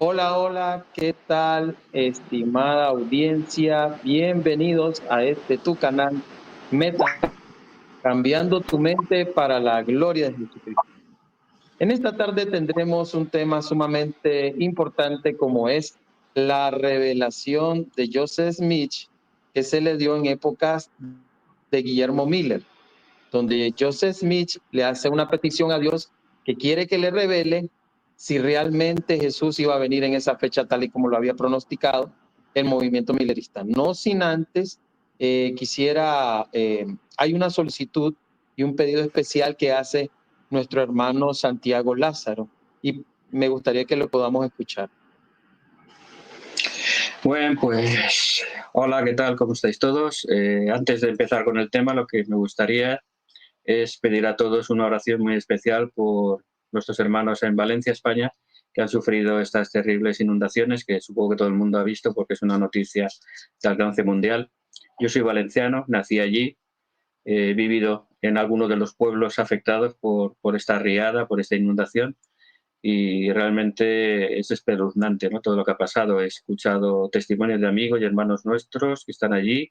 Hola, hola, ¿qué tal, estimada audiencia? Bienvenidos a este tu canal, Meta, cambiando tu mente para la gloria de Jesucristo. En esta tarde tendremos un tema sumamente importante como es la revelación de Joseph Smith que se le dio en épocas de Guillermo Miller, donde Joseph Smith le hace una petición a Dios que quiere que le revele si realmente Jesús iba a venir en esa fecha tal y como lo había pronosticado el movimiento millerista. No sin antes, hay una solicitud y un pedido especial que hace nuestro hermano Santiago Lázaro y me gustaría que lo podamos escuchar. Bueno, pues hola, ¿qué tal? ¿Cómo estáis todos? Antes de empezar con el tema, lo que me gustaría es pedir a todos una oración muy especial por nuestros hermanos en Valencia, España, que han sufrido estas terribles inundaciones, que supongo que todo el mundo ha visto porque es una noticia de alcance mundial. Yo soy valenciano, nací allí, he vivido en algunos de los pueblos afectados por esta riada, por esta inundación, y realmente es espeluznante, ¿no? Todo lo que ha pasado. He escuchado testimonios de amigos y hermanos nuestros que están allí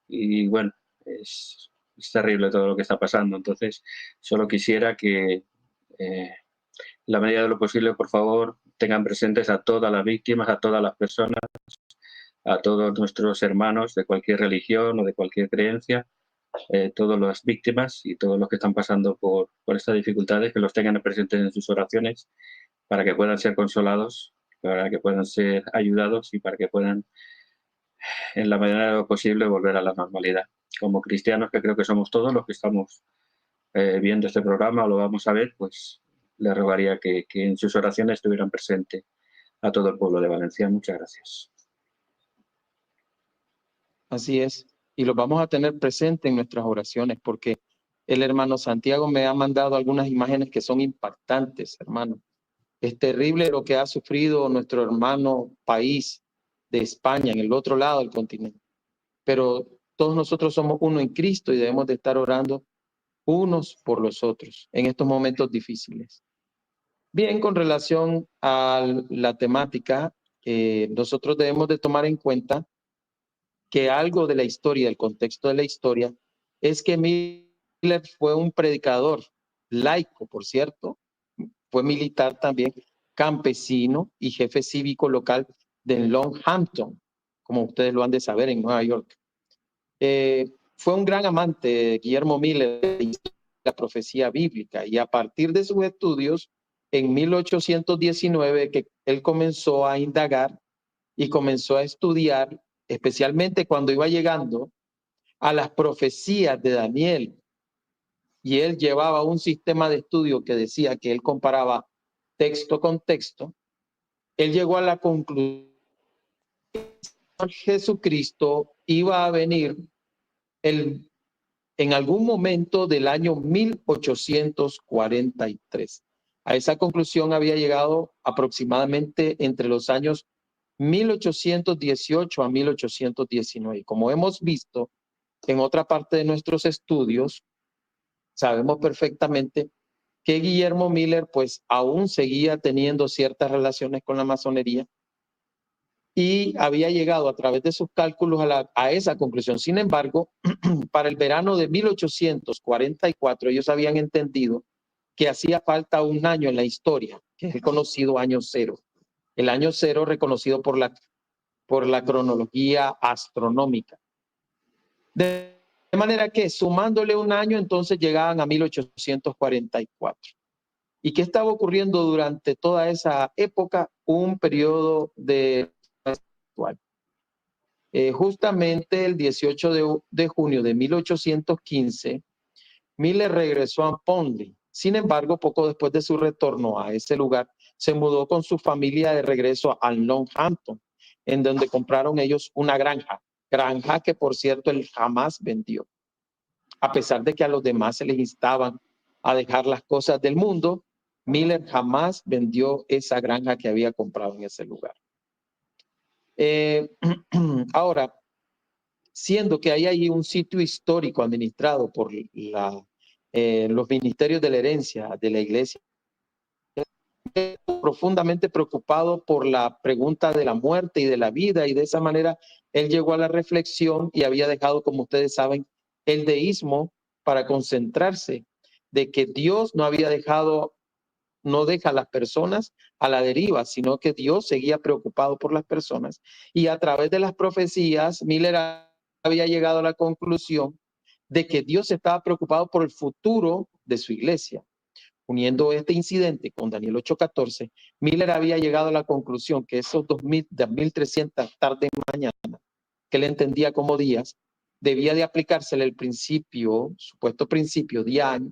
y bueno, es terrible todo lo que está pasando. Entonces, solo quisiera que, en la medida de lo posible, por favor, tengan presentes a todas las víctimas, a todas las personas, a todos nuestros hermanos de cualquier religión o de cualquier creencia, todas las víctimas y todos los que están pasando por estas dificultades, que los tengan presentes en sus oraciones para que puedan ser consolados, para que puedan ser ayudados y para que puedan, en la medida de lo posible, volver a la normalidad. Como cristianos, que creo que somos todos los que estamos viendo este programa o lo vamos a ver, pues le rogaría que en sus oraciones estuvieran presente a todo el pueblo de Valencia. Muchas gracias. Así es, y los vamos a tener presente en nuestras oraciones porque el hermano Santiago me ha mandado algunas imágenes que son impactantes, hermano. Es terrible lo que ha sufrido nuestro hermano país de España, en el otro lado del continente. Pero todos nosotros somos uno en Cristo y debemos de estar orando unos por los otros en estos momentos difíciles. Bien, con relación a la temática, nosotros debemos de tomar en cuenta que algo de la historia, el contexto de la historia, es que Miller fue un predicador laico, por cierto, fue militar también, campesino y jefe cívico local de Long Hampton, como ustedes lo han de saber, en Nueva York. Fue un gran amante de Guillermo Miller de la profecía bíblica y a partir de sus estudios, en 1819, que él comenzó a indagar y comenzó a estudiar, especialmente cuando iba llegando a las profecías de Daniel. Y él llevaba un sistema de estudio que decía que él comparaba texto con texto. Él llegó a la conclusión que Jesucristo iba a venir en algún momento del año 1843. A esa conclusión había llegado aproximadamente entre los años 1818 a 1819. Como hemos visto en otra parte de nuestros estudios, sabemos perfectamente que Guillermo Miller pues aún seguía teniendo ciertas relaciones con la masonería y había llegado a través de sus cálculos a esa conclusión. Sin embargo, para el verano de 1844 ellos habían entendido que hacía falta un año en la historia, que es el conocido año cero. El año cero reconocido por la cronología astronómica. De manera que sumándole un año, entonces llegaban a 1844. ¿Y qué estaba ocurriendo durante toda esa época? Un periodo de justamente el 18 de junio de 1815, Miller regresó a Pondley. Sin embargo, poco después de su retorno a ese lugar, se mudó con su familia de regreso a Long Hampton, en donde compraron ellos una granja que por cierto él jamás vendió. A pesar de que a los demás se les instaban a dejar las cosas del mundo, Miller jamás vendió esa granja que había comprado en ese lugar. Ahora, siendo que hay ahí un sitio histórico administrado por los ministerios de la herencia de la iglesia, profundamente preocupado por la pregunta de la muerte y de la vida, y de esa manera él llegó a la reflexión y había dejado, como ustedes saben, el deísmo para concentrarse de que Dios no había dejado, no deja a las personas a la deriva, sino que Dios seguía preocupado por las personas. Y a través de las profecías, Miller había llegado a la conclusión de que Dios estaba preocupado por el futuro de su iglesia. Uniendo este incidente con Daniel 8:14, Miller había llegado a la conclusión que esos 2.300 tardes mañana, que él entendía como días, debía de aplicársele el principio, supuesto principio de año,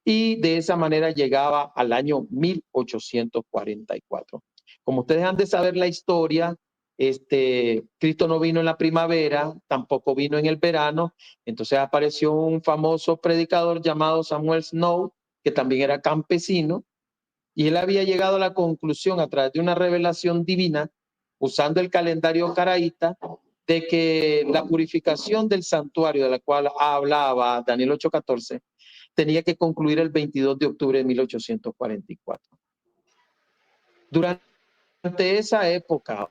y de esa manera llegaba al año 1844. Como ustedes han de saber la historia, Cristo no vino en la primavera, tampoco vino en el verano, entonces apareció un famoso predicador llamado Samuel Snow, que también era campesino, y él había llegado a la conclusión a través de una revelación divina, usando el calendario caraíta, de que la purificación del santuario de la cual hablaba Daniel 8:14 tenía que concluir el 22 de octubre de 1844. Durante esa época,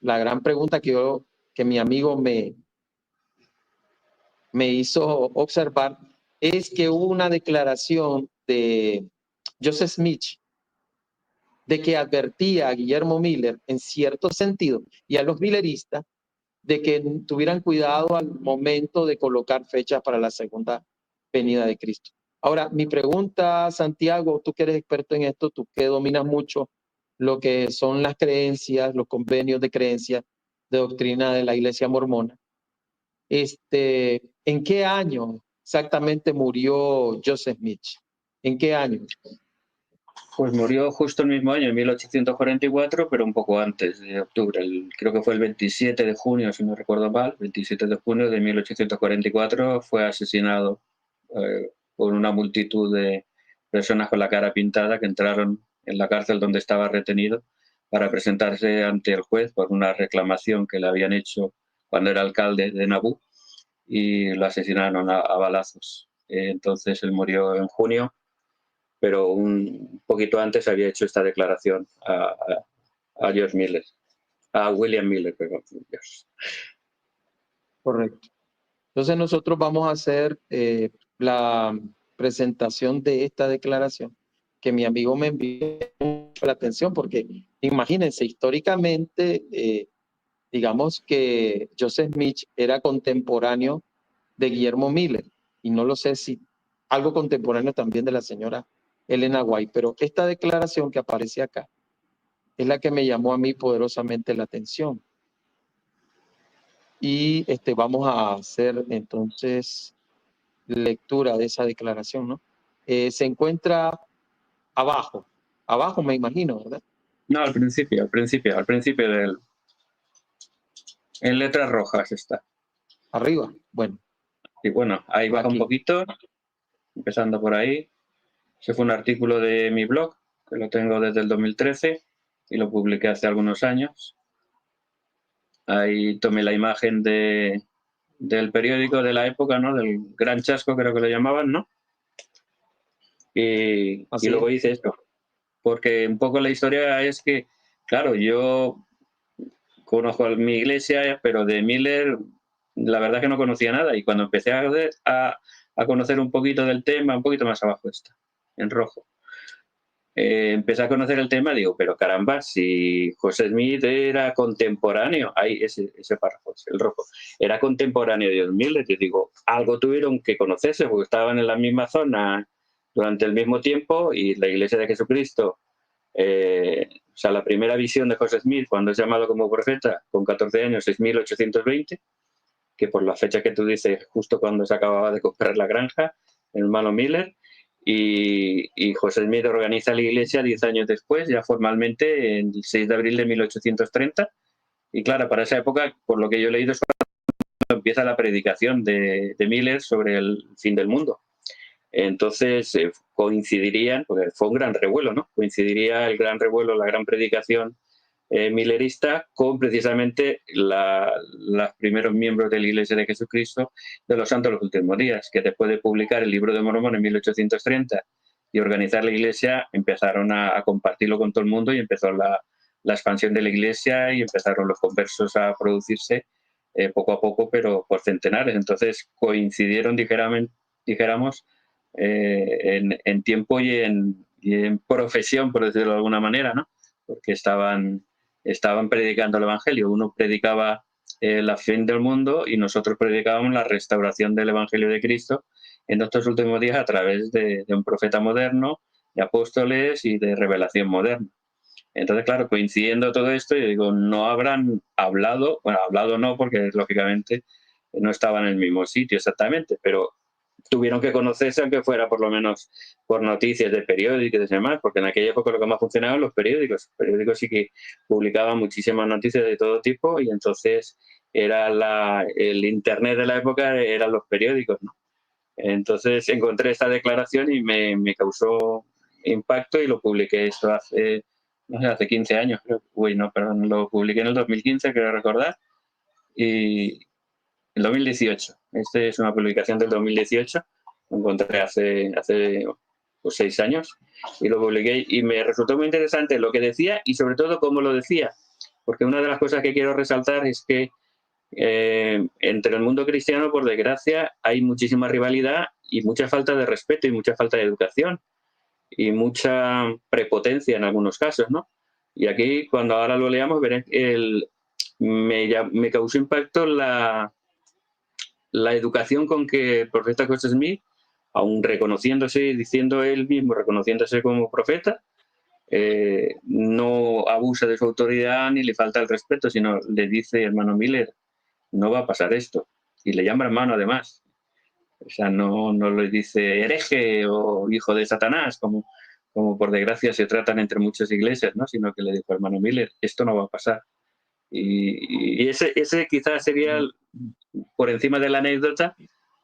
la gran pregunta que mi amigo me hizo observar es que hubo una declaración de Joseph Smith de que advertía a Guillermo Miller en cierto sentido y a los milleristas de que tuvieran cuidado al momento de colocar fechas para la segunda venida de Cristo. Ahora, mi pregunta, Santiago, tú que eres experto en esto, tú que dominas mucho lo que son las creencias, los convenios de creencias de doctrina de la Iglesia Mormona, ¿en qué año exactamente murió Joseph Smith? ¿En qué año? Pues murió justo el mismo año, en 1844, pero un poco antes de octubre. Creo que fue el 27 de junio, si no recuerdo mal, 27 de junio de 1844 fue asesinado por una multitud de personas con la cara pintada que entraron en la cárcel donde estaba retenido para presentarse ante el juez por una reclamación que le habían hecho cuando era alcalde de Nabú, y lo asesinaron a balazos. Entonces él murió en junio, pero un poquito antes había hecho esta declaración a George Miller, a William Miller, perdón. Correcto. Entonces nosotros vamos a hacer la presentación de esta declaración que mi amigo me envió mucho la atención, porque imagínense, históricamente, digamos que Joseph Smith era contemporáneo de Guillermo Miller, y no lo sé si algo contemporáneo también de la señora Elena White, pero esta declaración que aparece acá es la que me llamó a mí poderosamente la atención. Y vamos a hacer entonces lectura de esa declaración, ¿no? Se encuentra abajo me imagino, ¿verdad? No, al principio del... En letras rojas está. Arriba, bueno. Y bueno, ahí baja aquí. un poquito, empezando por ahí. Ese fue un artículo de mi blog, que lo tengo desde el 2013 y lo publiqué hace algunos años. Ahí tomé la imagen del periódico de la época, ¿no? Del Gran Chasco, creo que lo llamaban, ¿no? Y luego hice esto. Porque un poco la historia es que, claro, yo conozco a mi iglesia, pero de Miller la verdad que no conocía nada. Y cuando empecé a conocer un poquito del tema, un poquito más abajo está, en rojo. Empecé a conocer el tema, digo, pero caramba, si José Smith era contemporáneo, ahí ese párrafo, el rojo, era contemporáneo de Miller, yo digo, algo tuvieron que conocerse porque estaban en la misma zona durante el mismo tiempo, y la Iglesia de Jesucristo, o sea, la primera visión de José Smith cuando es llamado como profeta con 14 años es 1820, que por la fecha que tú dices, justo cuando se acababa de comprar la granja, el hermano Miller. Y José Smith organiza la iglesia 10 años después, ya formalmente, el 6 de abril de 1830. Y claro, para esa época, por lo que yo he leído, es cuando empieza la predicación de Miller sobre el fin del mundo. Entonces coincidirían, porque fue un gran revuelo, ¿no? Coincidiría el gran revuelo, la gran predicación millerista con precisamente los primeros miembros de la Iglesia de Jesucristo de los Santos de los Últimos Días, que después de publicar el Libro de Mormón en 1830 y organizar la iglesia, empezaron a compartirlo con todo el mundo y empezó la expansión de la iglesia y empezaron los conversos a producirse poco a poco, pero por centenares. Entonces coincidieron, dijéramos, en tiempo y en profesión, por decirlo de alguna manera, ¿no? Porque estaban predicando el Evangelio. Uno predicaba la fin del mundo y nosotros predicábamos la restauración del Evangelio de Cristo en estos últimos días a través de un profeta moderno, de apóstoles y de revelación moderna. Entonces, claro, coincidiendo todo esto, yo digo, no habrán hablado, bueno, hablado no, porque lógicamente no estaban en el mismo sitio exactamente, pero tuvieron que conocerse, aunque fuera por lo menos por noticias de periódicos y demás, porque en aquella época lo que más funcionaba eran los periódicos. Los periódicos sí que publicaban muchísimas noticias de todo tipo y entonces era el internet de la época eran los periódicos, ¿no? Entonces encontré esta declaración y me causó impacto y lo publiqué esto hace, no sé, hace 15 años, creo. Uy, no, perdón, lo publiqué en el 2015, creo recordar, y el 2018. Esta es una publicación del 2018, lo encontré hace pues, 6 años y lo publiqué y me resultó muy interesante lo que decía y sobre todo cómo lo decía, porque una de las cosas que quiero resaltar es que entre el mundo cristiano, por desgracia, hay muchísima rivalidad y mucha falta de respeto y mucha falta de educación y mucha prepotencia en algunos casos, ¿no? Y aquí, cuando ahora lo leamos, veré me causó impacto la educación con que el profeta José Smith, aun reconociéndose, diciendo él mismo, reconociéndose como profeta, no abusa de su autoridad ni le falta el respeto, sino le dice, hermano Miller, no va a pasar esto. Y le llama hermano además. O sea, no le dice hereje o hijo de Satanás, como por desgracia se tratan entre muchas iglesias, ¿no? Sino que le dijo, hermano Miller, esto no va a pasar. Y ese quizás sería, por encima de la anécdota,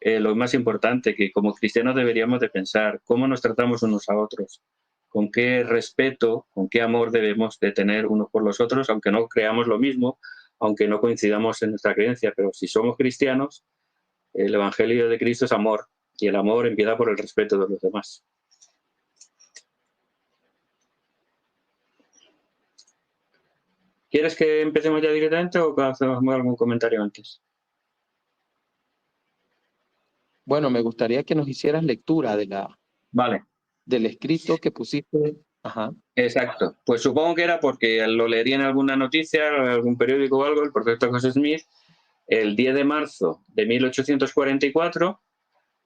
lo más importante, que como cristianos deberíamos de pensar cómo nos tratamos unos a otros, con qué respeto, con qué amor debemos de tener unos por los otros, aunque no creamos lo mismo, aunque no coincidamos en nuestra creencia, pero si somos cristianos, el Evangelio de Cristo es amor, y el amor empieza por el respeto de los demás. ¿Quieres que empecemos ya directamente o hacemos algún comentario antes? Bueno, me gustaría que nos hicieras lectura Vale. Del escrito que pusiste. Ajá. Exacto. Pues supongo que era porque lo leería en alguna noticia, en algún periódico o algo, el profeta José Smith, el 10 de marzo de 1844,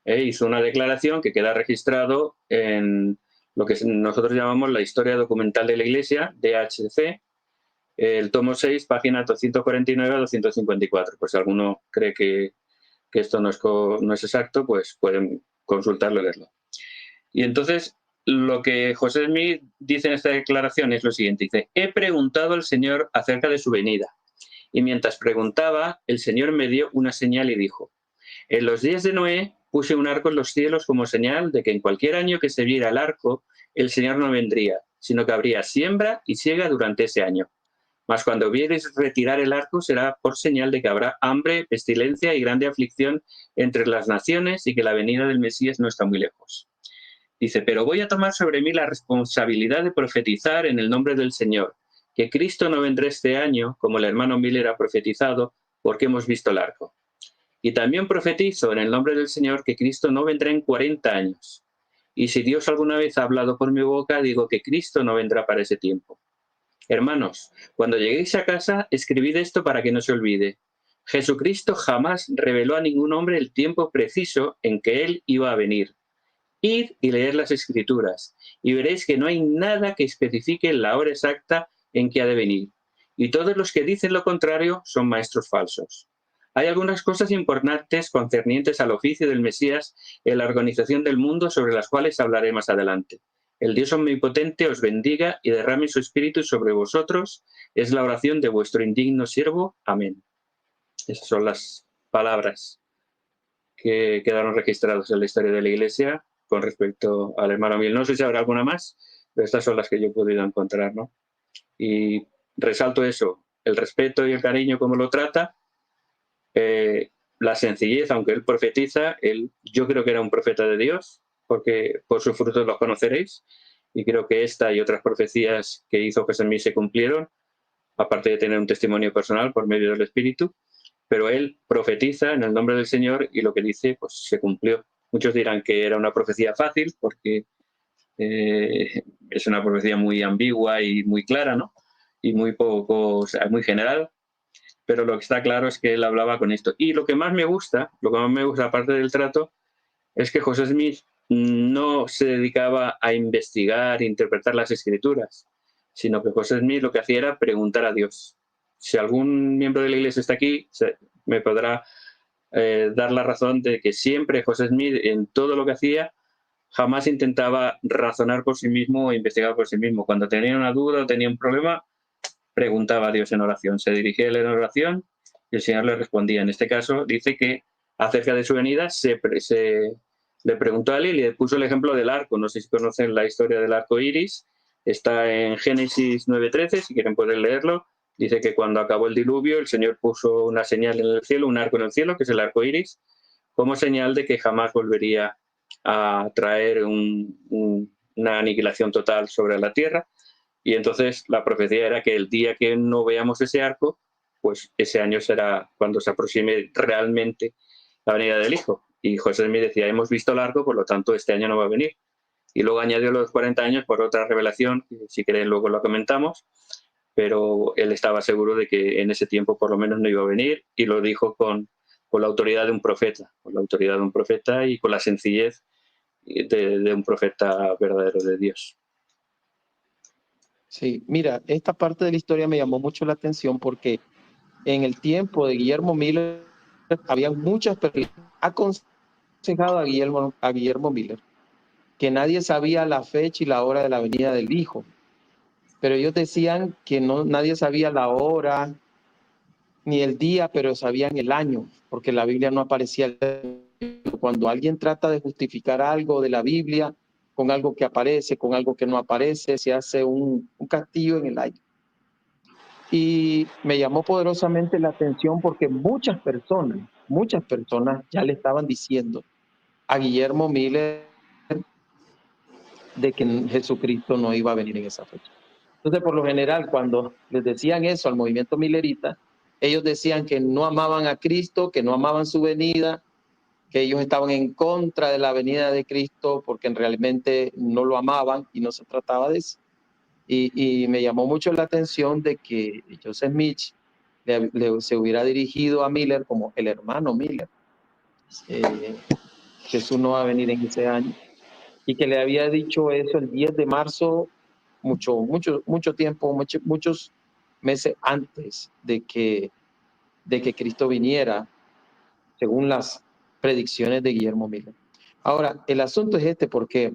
hizo una declaración que queda registrado en lo que nosotros llamamos la Historia Documental de la Iglesia, DHC, el tomo 6, páginas 249 a 254. Pues si alguno cree que esto no es exacto, pues pueden consultarlo y leerlo. Y entonces, lo que José Smith dice en esta declaración es lo siguiente. Dice, he preguntado al Señor acerca de su venida. Y mientras preguntaba, el Señor me dio una señal y dijo, en los días de Noé puse un arco en los cielos como señal de que en cualquier año que se viera el arco, el Señor no vendría, sino que habría siembra y siega durante ese año. Mas cuando viereis retirar el arco será por señal de que habrá hambre, pestilencia y grande aflicción entre las naciones y que la venida del Mesías no está muy lejos. Dice, pero voy a tomar sobre mí la responsabilidad de profetizar en el nombre del Señor, que Cristo no vendrá este año, como el hermano Miller ha profetizado, porque hemos visto el arco. Y también profetizo en el nombre del Señor que Cristo no vendrá en 40 años. Y si Dios alguna vez ha hablado por mi boca, digo que Cristo no vendrá para ese tiempo. Hermanos, cuando lleguéis a casa, escribid esto para que no se olvide. Jesucristo jamás reveló a ningún hombre el tiempo preciso en que Él iba a venir. Id y leed las Escrituras, y veréis que no hay nada que especifique la hora exacta en que ha de venir. Y todos los que dicen lo contrario son maestros falsos. Hay algunas cosas importantes concernientes al oficio del Mesías en la organización del mundo sobre las cuales hablaré más adelante. El Dios omnipotente os bendiga y derrame su espíritu sobre vosotros. Es la oración de vuestro indigno siervo. Amén. Esas son las palabras que quedaron registradas en la historia de la Iglesia con respecto al hermano Miller. No sé si habrá alguna más, pero estas son las que yo he podido encontrar, ¿no? Y resalto eso, el respeto y el cariño como lo trata, la sencillez, aunque él profetiza, yo creo que era un profeta de Dios, porque por sus frutos los conoceréis. Y creo que esta y otras profecías que hizo José Smith se cumplieron, aparte de tener un testimonio personal por medio del Espíritu, pero él profetiza en el nombre del Señor y lo que dice pues se cumplió. Muchos dirán que era una profecía fácil porque es una profecía muy ambigua y muy clara, ¿no? Y muy poco, o sea, muy general, pero lo que está claro es que él hablaba con esto. Y lo que más me gusta, aparte del trato, es que José Smith no se dedicaba a investigar e interpretar las escrituras, sino que José Smith lo que hacía era preguntar a Dios. Si algún miembro de la iglesia está aquí, me podrá dar la razón de que siempre José Smith, en todo lo que hacía, jamás intentaba razonar por sí mismo o investigar por sí mismo. Cuando tenía una duda o tenía un problema, preguntaba a Dios en oración. Se dirigía a él en oración y el Señor le respondía. En este caso, dice que acerca de su venida le preguntó a él y le puso el ejemplo del arco. No sé si conocen la historia del arco iris. Está en Génesis 9:13, si quieren poder leerlo. Dice que cuando acabó el diluvio, el Señor puso una señal en el cielo, un arco en el cielo, que es el arco iris, como señal de que jamás volvería a traer una aniquilación total sobre la tierra. Y entonces la profecía era que el día que no veamos ese arco, pues ese año será cuando se aproxime realmente la venida del Hijo. Y José me decía, hemos visto el arco, por lo tanto este año no va a venir. Y luego añadió los 40 años por otra revelación, que si queréis luego lo comentamos, pero él estaba seguro de que en ese tiempo por lo menos no iba a venir y lo dijo con la autoridad de un profeta, con la autoridad de un profeta y con la sencillez de un profeta verdadero de Dios. Sí, mira, esta parte de la historia me llamó mucho la atención porque en el tiempo de Guillermo Miller había muchas personas aconsejado a Guillermo Miller que nadie sabía la fecha y la hora de la venida del Hijo, pero ellos decían que no, nadie sabía la hora ni el día, pero sabían el año, porque la Biblia no aparecía. Cuando alguien trata de justificar algo de la Biblia con algo que aparece, con algo que no aparece, se hace un castillo en el aire. Y me llamó poderosamente la atención porque muchas personas ya le estaban diciendo a Guillermo Miller de que Jesucristo no iba a venir en esa fecha. Entonces, por lo general, cuando les decían eso al movimiento milerita, ellos decían que no amaban a Cristo, que no amaban su venida, que ellos estaban en contra de la venida de Cristo porque realmente no lo amaban y no se trataba de eso. Y me llamó mucho la atención de que Joseph Smith se hubiera dirigido a Miller como el hermano Miller. Jesús no va a venir en ese año. Y que le había dicho eso el 10 de marzo, mucho tiempo, muchos meses antes de que Cristo viniera, según las predicciones de Guillermo Miller. Ahora, el asunto es este, porque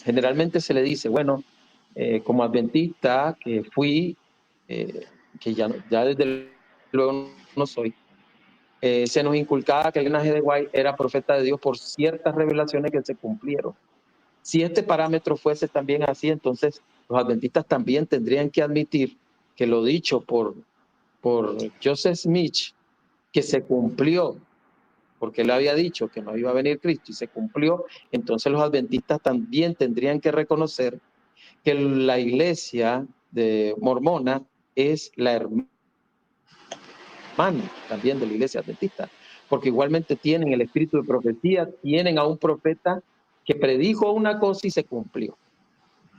generalmente se le dice, bueno, como adventista que fui, que ya desde luego no soy, se nos inculcaba que Elena G. de White era profeta de Dios por ciertas revelaciones que se cumplieron. Si este parámetro fuese también así, entonces los adventistas también tendrían que admitir que lo dicho por Joseph Smith, que se cumplió, porque él había dicho que no iba a venir Cristo y se cumplió, entonces los adventistas también tendrían que reconocer que la iglesia de mormona es la hermana también de la iglesia adventista, porque igualmente tienen el espíritu de profecía, tienen a un profeta que predijo una cosa y se cumplió.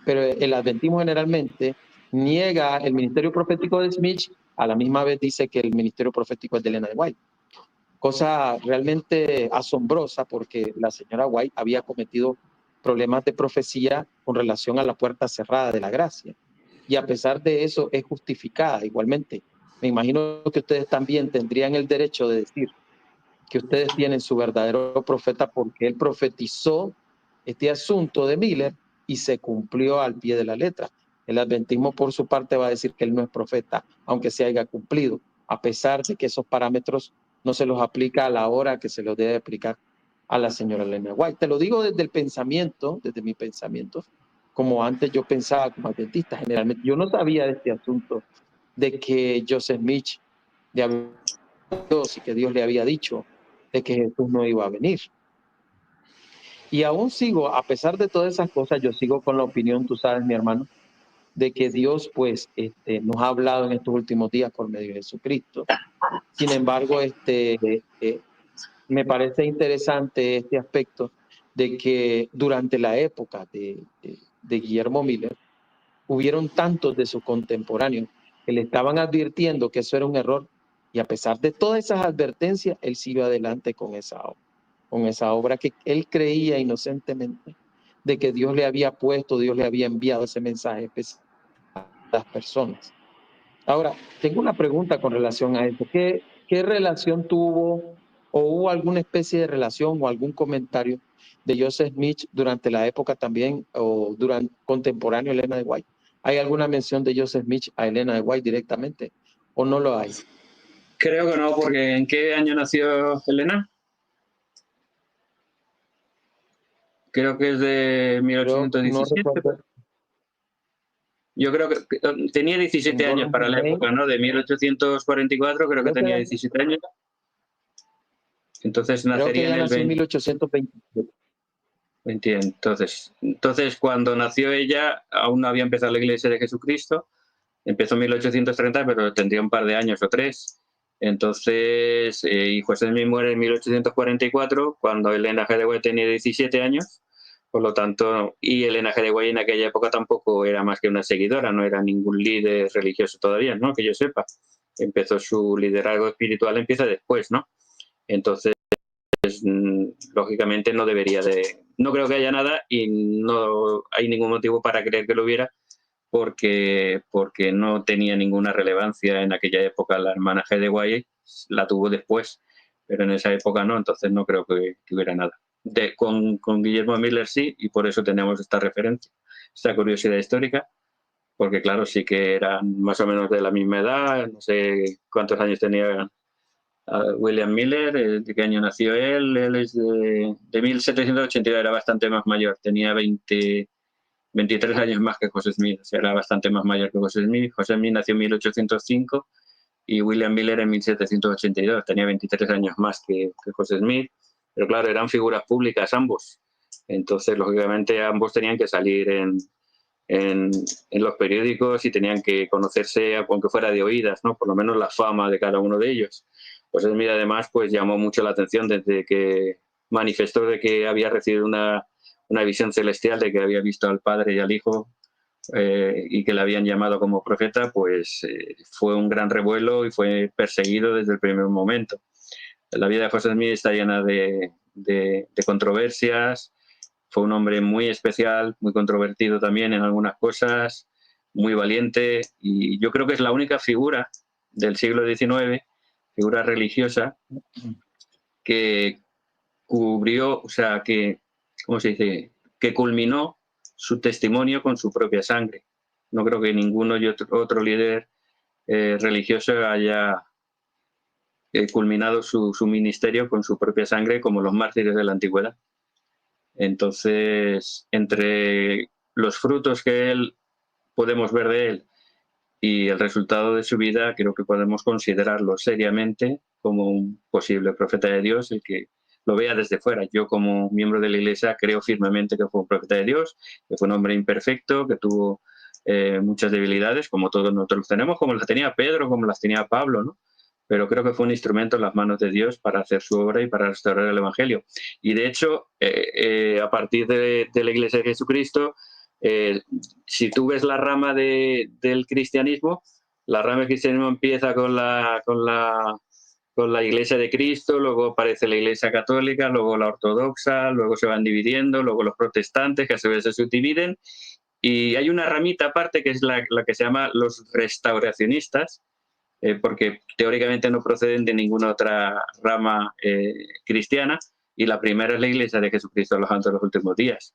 Pero el adventismo generalmente niega el ministerio profético de Smith, a la misma vez dice que el ministerio profético es de Elena de White. Cosa realmente asombrosa porque la señora White había cometido problemas de profecía con relación a la puerta cerrada de la gracia. Y a pesar de eso es justificada igualmente. Me imagino que ustedes también tendrían el derecho de decir que ustedes tienen su verdadero profeta porque él profetizó este asunto de Miller y se cumplió al pie de la letra. El adventismo por su parte va a decir que él no es profeta, aunque se haya cumplido, a pesar de que esos parámetros no se los aplica a la hora que se los debe aplicar a la señora Elena White. Te lo digo desde el pensamiento, desde mi pensamiento, como antes yo pensaba como adventista generalmente. Yo no sabía de este asunto de que Joseph Smith le había Dios y que Dios le había dicho de que Jesús no iba a venir. Y aún sigo, a pesar de todas esas cosas, yo sigo con la opinión, tú sabes, mi hermano, de que Dios pues nos ha hablado en estos últimos días por medio de Jesucristo. Sin embargo, me parece interesante este aspecto de que durante la época de Guillermo Miller, hubieron tantos de sus contemporáneos que le estaban advirtiendo que eso era un error, y a pesar de todas esas advertencias, él siguió adelante con esa obra que él creía inocentemente de que Dios le había puesto, Dios le había enviado ese mensaje especial a las personas. Ahora, tengo una pregunta con relación a esto. ¿Qué relación tuvo o hubo alguna especie de relación o algún comentario de Joseph Smith durante la época también o durante contemporáneo a Elena de White? ¿Hay alguna mención de Joseph Smith a Elena de White directamente o no lo hay? Creo que no, porque ¿en qué año nació Elena? Creo que es de Creo, no 1817. recuerdo, Yo creo que tenía 17 en años para la época, ¿no? De 1844 creo que creo que, tenía 17 años. Entonces creo que nacería en ella el nació en 20. 1827. Entiendo. Entonces, cuando nació ella, aún no había empezado la Iglesia de Jesucristo. Empezó en 1830, pero tendría un par de años o tres. Entonces, y José Smith muere en 1844, cuando Elena G. de White tenía 17 años. Por lo tanto, y Elena G. de White en aquella época tampoco era más que una seguidora, no era ningún líder religioso todavía, ¿no? Que yo sepa. Empezó su liderazgo espiritual, empieza después, ¿no? Entonces, lógicamente no debería de... No creo que haya nada y no hay ningún motivo para creer que lo hubiera, porque no tenía ninguna relevancia en aquella época. La hermana G. de White la tuvo después, pero en esa época no, entonces no creo que hubiera nada. Con Guillermo Miller sí, y por eso tenemos esta referencia, esta curiosidad histórica, porque claro, sí que eran más o menos de la misma edad, no sé cuántos años tenía William Miller. ¿De qué año nació él? Él es de 1782, era bastante más mayor, tenía 23 años más que José Smith, o sea, era bastante más mayor que José Smith. José Smith nació en 1805 y William Miller en 1782, tenía 23 años más que José Smith, pero claro, eran figuras públicas ambos, entonces lógicamente ambos tenían que salir en los periódicos y tenían que conocerse, aunque fuera de oídas, ¿no? Por lo menos la fama de cada uno de ellos. José Smith además pues llamó mucho la atención desde que manifestó de que había recibido una visión celestial, de que había visto al Padre y al Hijo, y que le habían llamado como profeta, pues fue un gran revuelo y fue perseguido desde el primer momento. La vida de José Smith está llena de controversias. Fue un hombre muy especial, muy controvertido también en algunas cosas, muy valiente, y yo creo que es la única figura del siglo XIX, figura religiosa, que cubrió, o sea, que, ¿cómo se dice?, que culminó su testimonio con su propia sangre. No creo que ninguno y otro líder religioso haya culminado su ministerio con su propia sangre, como los mártires de la antigüedad. Entonces, entre los frutos que él podemos ver de él y el resultado de su vida, creo que podemos considerarlo seriamente como un posible profeta de Dios, el que lo vea desde fuera. Yo, como miembro de la Iglesia, creo firmemente que fue un profeta de Dios, que fue un hombre imperfecto, que tuvo muchas debilidades, como todos nosotros tenemos, como las tenía Pedro, como las tenía Pablo, ¿no? Pero creo que fue un instrumento en las manos de Dios para hacer su obra y para restaurar el Evangelio. Y de hecho, a partir de la Iglesia de Jesucristo, si tú ves la rama del cristianismo, la rama del cristianismo empieza con la Iglesia de Cristo, luego aparece la Iglesia católica, luego la ortodoxa, luego se van dividiendo, luego los protestantes, que a su vez se subdividen, y hay una ramita aparte que es la que se llama los restauracionistas, porque teóricamente no proceden de ninguna otra rama cristiana, y la primera es la Iglesia de Jesucristo de los Santos de los Últimos Días.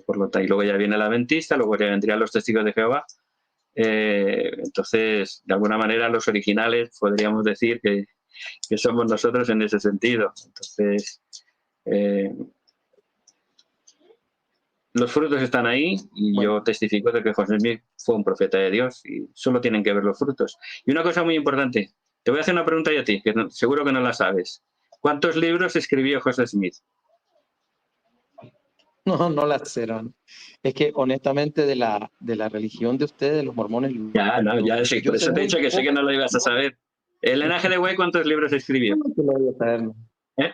Por lo tanto, y luego ya viene la Adventista, luego ya vendrían los Testigos de Jehová. Entonces, de alguna manera, los originales podríamos decir que somos nosotros en ese sentido. Entonces, los frutos están ahí y Bueno, yo testifico de que José Smith fue un profeta de Dios y solo tienen que ver los frutos. Y una cosa muy importante, te voy a hacer una pregunta yo a ti, que seguro que no la sabes. ¿Cuántos libros escribió José Smith? No, no la sé, hermano. Es que honestamente de la religión de ustedes, de los mormones, Ya, no, ya sí, yo por sé eso te he muy dicho que sé que poco. no lo ibas a saber. Elena G. de Way, ¿cuántos libros escribió? ¿Cómo que lo voy a saber, no?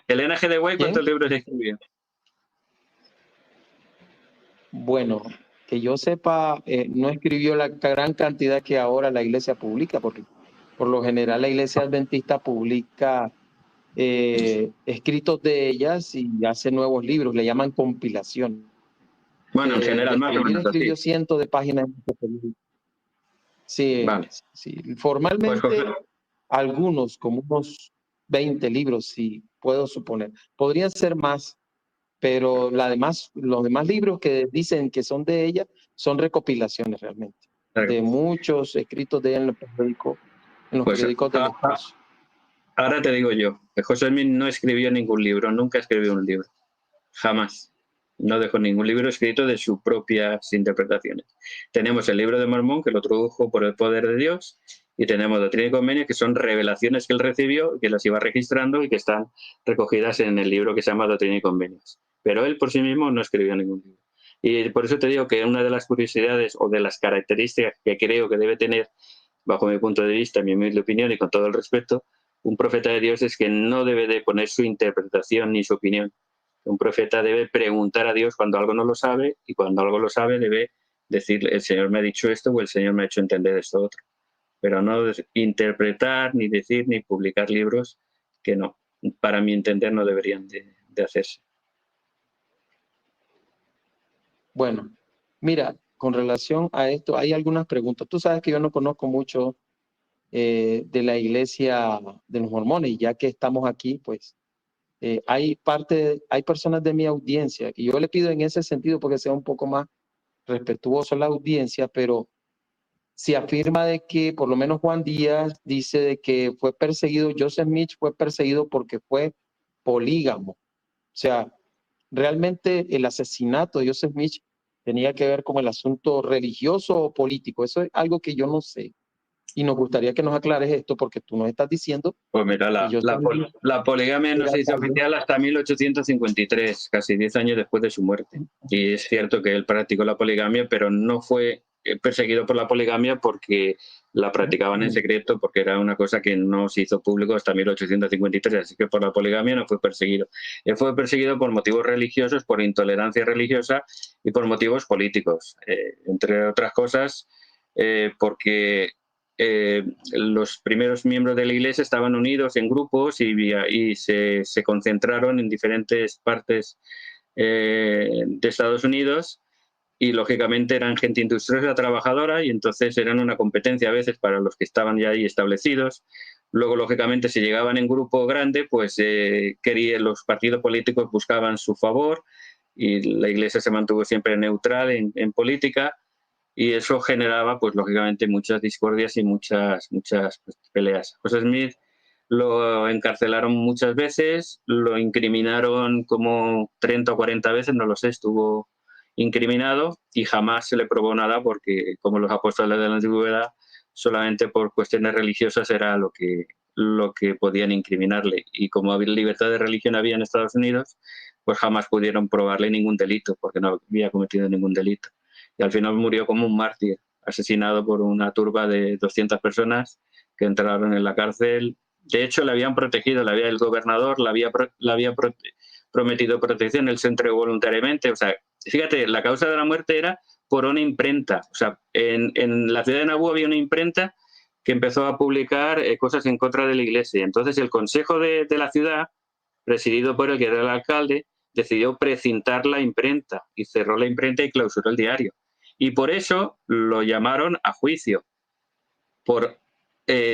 Elena G. de Way, ¿cuántos ¿Quién? libros escribió? Bueno, que yo sepa, no escribió la gran cantidad que ahora la iglesia publica, porque por lo general la iglesia adventista publica escritos de ellas y hace nuevos libros, le llaman compilación. Bueno, en general, De más o escribir, menos así. escribió cientos de páginas. Sí, Vale. sí. Pues José, Formalmente, algunos, como unos 20 libros, sí, puedo suponer. Podrían ser más, pero los demás libros que dicen que son de ella son recopilaciones realmente, de muchos escritos de ella en los pues periódicos del esposo. ahora te digo yo, que José Smith no escribió ningún libro, nunca escribió un libro, jamás. No dejó ningún libro escrito de sus propias interpretaciones. Tenemos el libro de Mormón, que lo tradujo por el poder de Dios, y tenemos Doctrina y Convenios, que son revelaciones que él recibió, que las iba registrando y que están recogidas en el libro que se llama Doctrina y Convenios. Pero él por sí mismo no escribió ningún libro. Y por eso te digo que una de las curiosidades o de las características que creo que debe tener, bajo mi punto de vista, mi humilde opinión y con todo el respeto, un profeta de Dios es que no debe de poner su interpretación ni su opinión. Un profeta debe preguntar a Dios cuando algo no lo sabe, y cuando algo lo sabe debe decirle, el Señor me ha dicho esto o el Señor me ha hecho entender esto otro. Pero no interpretar, ni decir, ni publicar libros que no, para mi entender, no deberían de hacerse. Bueno, mira, con relación a esto, hay algunas preguntas. Tú sabes que yo no conozco mucho de la iglesia de los mormones, y ya que estamos aquí, pues hay personas de mi audiencia, y yo le pido en ese sentido porque sea un poco más respetuoso a la audiencia, pero se afirma de que por lo menos Juan Díaz dice de que fue perseguido, Joseph Smith fue perseguido porque fue polígamo. O sea, realmente el asesinato de Joseph Smith tenía que ver con el asunto religioso o político. Eso es algo que yo no sé. Y nos gustaría que nos aclares esto porque tú nos estás diciendo Pues mira, que Joseph Smith la poligamia no era se hizo alcalde. oficial hasta 1853, casi 10 años después de su muerte. Y es cierto que él practicó la poligamia, pero no fue perseguido por la poligamia porque la practicaban en secreto, porque era una cosa que no se hizo público hasta 1853, así que por la poligamia no fue perseguido. Él fue perseguido por motivos religiosos, por intolerancia religiosa y por motivos políticos, entre otras cosas, porque los primeros miembros de la iglesia estaban unidos en grupos y se concentraron en diferentes partes de Estados Unidos, y lógicamente eran gente industriosa, trabajadora, y entonces eran una competencia a veces para los que estaban ya ahí establecidos. Luego, lógicamente, si llegaban en grupo grande, pues los partidos políticos buscaban su favor, y la iglesia se mantuvo siempre neutral en política, y eso generaba, pues lógicamente, muchas discordias y muchas pues, peleas. José Smith lo encarcelaron muchas veces, lo incriminaron como 30 o 40 veces, no lo sé, estuvo incriminado, y jamás se le probó nada porque, como los apóstoles de la antigüedad, solamente por cuestiones religiosas era lo que podían incriminarle. Y como libertad de religión había en Estados Unidos, pues jamás pudieron probarle ningún delito porque no había cometido ningún delito. Y al final murió como un mártir, asesinado por una turba de 200 personas que entraron en la cárcel. De hecho, le habían protegido, el gobernador le había prometido protección, él se entregó voluntariamente. O sea, fíjate, la causa de la muerte era por una imprenta. O sea, en la ciudad de Nauvoo había una imprenta que empezó a publicar cosas en contra de la iglesia. Entonces el consejo de la ciudad, presidido por el que era el alcalde, decidió precintar la imprenta y cerró la imprenta y clausuró el diario. Y por eso lo llamaron a juicio, por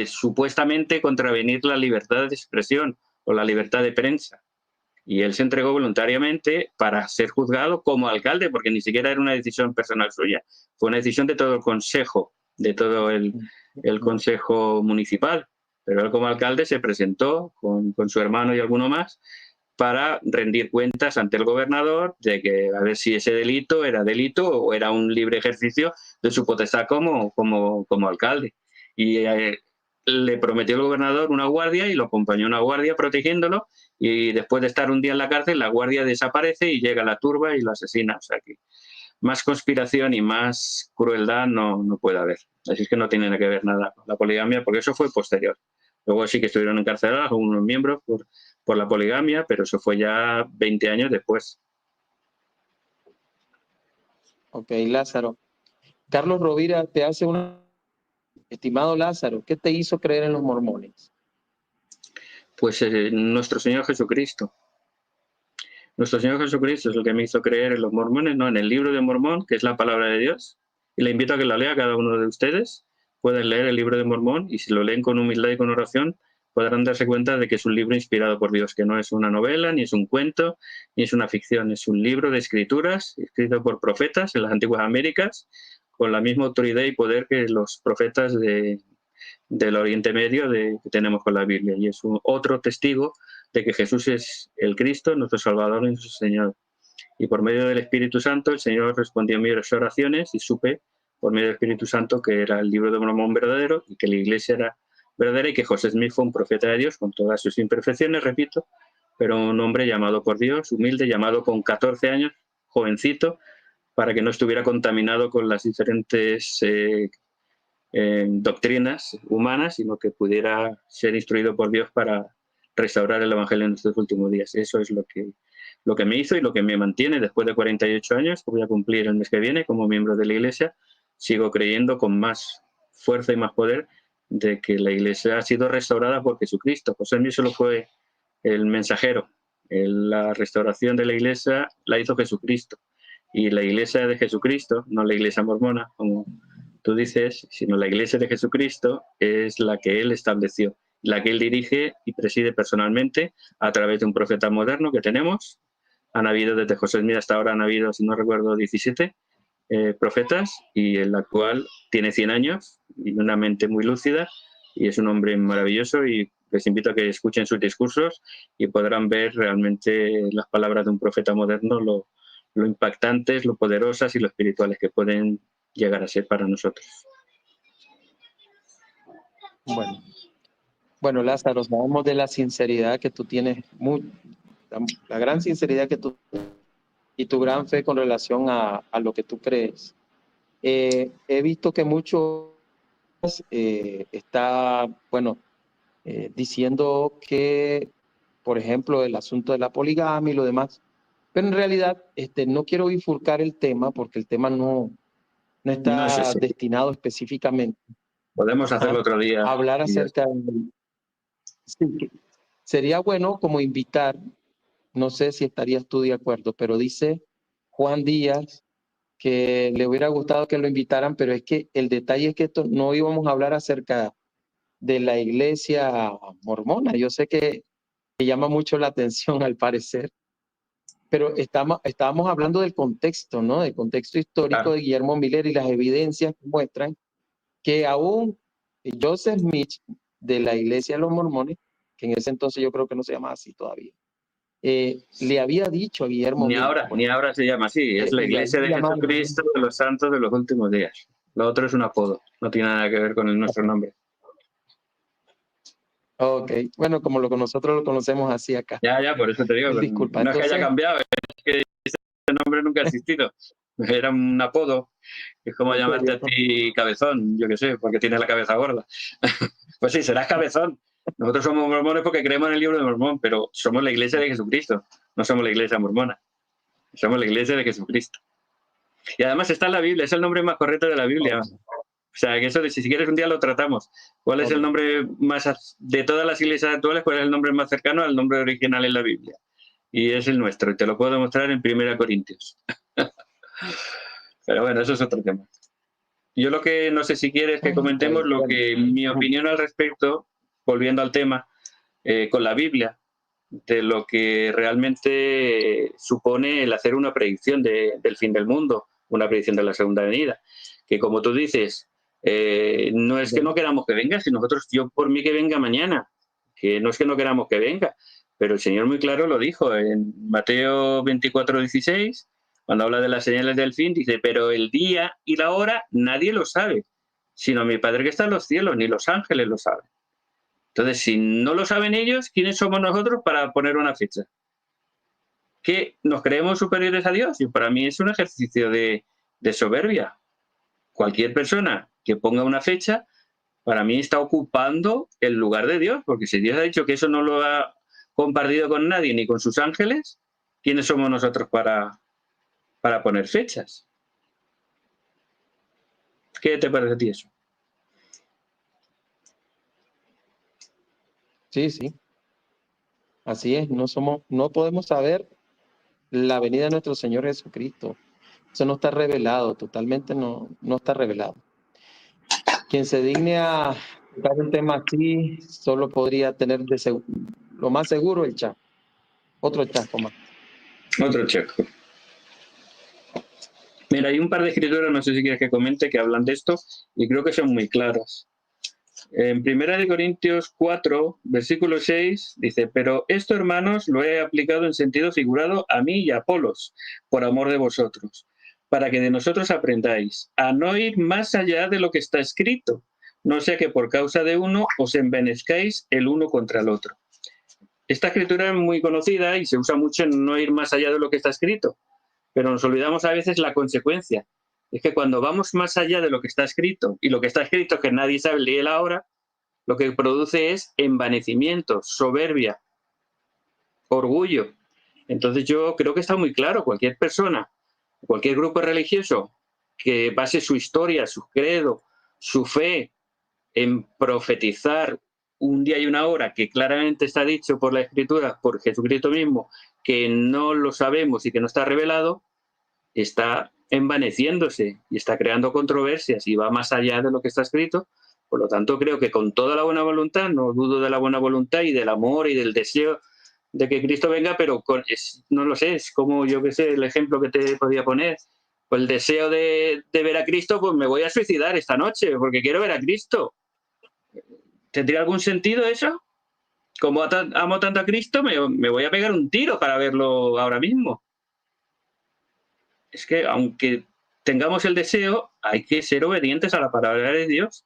supuestamente contravenir la libertad de expresión o la libertad de prensa. Y él se entregó voluntariamente para ser juzgado como alcalde, porque ni siquiera era una decisión personal suya, fue una decisión de todo el consejo, de todo el consejo municipal. Pero él como alcalde se presentó con su hermano y alguno más para rendir cuentas ante el gobernador de que a ver si ese delito era delito o era un libre ejercicio de su potestad como alcalde. Y le prometió el gobernador una guardia y lo acompañó una guardia protegiéndolo, y después de estar un día en la cárcel, la guardia desaparece y llega la turba y lo asesina. O sea que más conspiración y más crueldad no puede haber. Así es que no tiene que ver nada con la poligamia, porque eso fue posterior. Luego sí que estuvieron encarcelados unos miembros por la poligamia, pero eso fue ya 20 años después. Ok, Lázaro. Carlos Rovira te hace una... Estimado Lázaro, ¿qué te hizo creer en los mormones? Pues nuestro Señor Jesucristo. Nuestro Señor Jesucristo es el que me hizo creer en los mormones, no en el libro de Mormón, que es la palabra de Dios. Y le invito a que la lea cada uno de ustedes. Pueden leer el libro de Mormón, y si lo leen con humildad y con oración, podrán darse cuenta de que es un libro inspirado por Dios, que no es una novela, ni es un cuento, ni es una ficción. Es un libro de escrituras, escrito por profetas en las antiguas Américas, con la misma autoridad y poder que los profetas del Oriente Medio que tenemos con la Biblia. Y es otro testigo de que Jesús es el Cristo, nuestro Salvador y nuestro Señor. Y por medio del Espíritu Santo, el Señor respondió a mis oraciones, y supe, por medio del Espíritu Santo, que era el libro de Mormón verdadero y que la iglesia era verdadera, y que José Smith fue un profeta de Dios con todas sus imperfecciones, repito, pero un hombre llamado por Dios, humilde, llamado con 14 años, jovencito, para que no estuviera contaminado con las diferentes doctrinas humanas, sino que pudiera ser instruido por Dios para restaurar el Evangelio en estos últimos días. Eso es lo que me hizo y lo que me mantiene después de 48 años, que voy a cumplir el mes que viene como miembro de la Iglesia. Sigo creyendo con más fuerza y más poder de que la Iglesia ha sido restaurada por Jesucristo. José Smith solo fue el mensajero. La restauración de la Iglesia la hizo Jesucristo. Y la Iglesia de Jesucristo, no la Iglesia mormona, como tú dices, sino la Iglesia de Jesucristo es la que Él estableció, la que Él dirige y preside personalmente a través de un profeta moderno que tenemos. Han habido desde José Smith hasta ahora, han habido, si no recuerdo, 17 profetas, y el actual tiene 100 años y una mente muy lúcida, y es un hombre maravilloso, y les invito a que escuchen sus discursos y podrán ver realmente las palabras de un profeta moderno, lo impactantes, lo poderosas y lo espirituales que pueden llegar a ser para nosotros. Bueno, Lázaro, sabemos de la sinceridad que tú tienes, la gran sinceridad que tú y tu gran fe con relación a lo que tú crees. He visto que muchos está, bueno, diciendo que, por ejemplo, el asunto de la poligamia y lo demás, pero en realidad no quiero bifurcar el tema porque el tema no está No es ese. destinado específicamente Podemos hacerlo otro día. a hablar acerca de... Sí, sería bueno como invitar, no sé si estarías tú de acuerdo, pero dice Juan Díaz que le hubiera gustado que lo invitaran, pero es que el detalle es que esto no íbamos a hablar acerca de la iglesia mormona. Yo sé que llama mucho la atención al parecer, pero estábamos hablando del contexto, ¿no? Del contexto histórico Claro. de Guillermo Miller y las evidencias que muestran que aún Joseph Smith de la iglesia de los mormones, que en ese entonces yo creo que no se llama así todavía, le había dicho a Guillermo Miller. Ni ahora se llama así, es la Iglesia de Jesucristo de los Santos de los Últimos Días. Lo otro es un apodo, no tiene nada que ver con nuestro nombre. Ok, bueno, como nosotros lo conocemos así acá. Ya, por eso te digo, Disculpa, no entonces, es que haya cambiado, es que ese nombre nunca ha existido. Era un apodo. Es como llamarte a ti Cabezón, yo qué sé, porque tienes la cabeza gorda. Pues sí, serás Cabezón. Nosotros somos mormones porque creemos en el libro de Mormón, pero somos la Iglesia de Jesucristo, no somos la Iglesia mormona. Somos la Iglesia de Jesucristo. Y además está en la Biblia, es el nombre más correcto de la Biblia. O sea, que eso de si quieres un día lo tratamos. ¿Cuál es el nombre más, de todas las iglesias actuales, cuál es el nombre más cercano al nombre original en la Biblia? Y es el nuestro, y te lo puedo demostrar en 1 Corintios. Pero bueno, eso es otro tema. Yo lo que no sé si quieres que comentemos lo que mi opinión al respecto, volviendo al tema, con la Biblia, de lo que realmente supone el hacer una predicción del fin del mundo, una predicción de la segunda venida, que como tú dices, no es que no queramos que venga, si nosotros, yo por mí que venga mañana, que no es que no queramos que venga, pero el Señor muy claro lo dijo en Mateo 24:16, cuando habla de las señales del fin, dice, pero el día y la hora nadie lo sabe, sino mi Padre que está en los cielos, ni los ángeles lo saben. Entonces, si no lo saben ellos, ¿quiénes somos nosotros para poner una fecha? ¿Que nos creemos superiores a Dios? Y para mí es un ejercicio de soberbia. Cualquier persona que ponga una fecha, para mí está ocupando el lugar de Dios, porque si Dios ha dicho que eso no lo ha compartido con nadie ni con sus ángeles, ¿quiénes somos nosotros para poner fechas? ¿Qué te parece a ti eso? Sí, sí, así es. No podemos saber la venida de nuestro Señor Jesucristo. Eso no está revelado, totalmente no está revelado. Quien se digne a tocar un tema así, solo podría tener lo más seguro el chat. Otro chasco más. Otro checo. Mira, hay un par de escrituras, no sé si quieres que comente, que hablan de esto y creo que son muy claras. En 1 Corintios 4, versículo 6, dice, pero esto, hermanos, lo he aplicado en sentido figurado a mí y a Apolos, por amor de vosotros, para que de nosotros aprendáis a no ir más allá de lo que está escrito, no sea que por causa de uno os envenezcáis el uno contra el otro. Esta escritura es muy conocida y se usa mucho en no ir más allá de lo que está escrito, pero nos olvidamos a veces la consecuencia. Es que cuando vamos más allá de lo que está escrito, y lo que está escrito es que nadie sabe leer ahora, lo que produce es envanecimiento, soberbia, orgullo. Entonces yo creo que está muy claro, cualquier persona, cualquier grupo religioso que base su historia, su credo, su fe en profetizar un día y una hora que claramente está dicho por la Escritura, por Jesucristo mismo, que no lo sabemos y que no está revelado, está envaneciéndose y está creando controversias y va más allá de lo que está escrito. Por lo tanto, creo que con toda la buena voluntad, no dudo de la buena voluntad y del amor y del deseo de que Cristo venga, pero no lo sé, es como yo que sé, el ejemplo que te podía poner. Pues el deseo de ver a Cristo, pues me voy a suicidar esta noche porque quiero ver a Cristo. ¿Tendría algún sentido eso? Como amo tanto a Cristo, me voy a pegar un tiro para verlo ahora mismo. Es que aunque tengamos el deseo, hay que ser obedientes a la palabra de Dios.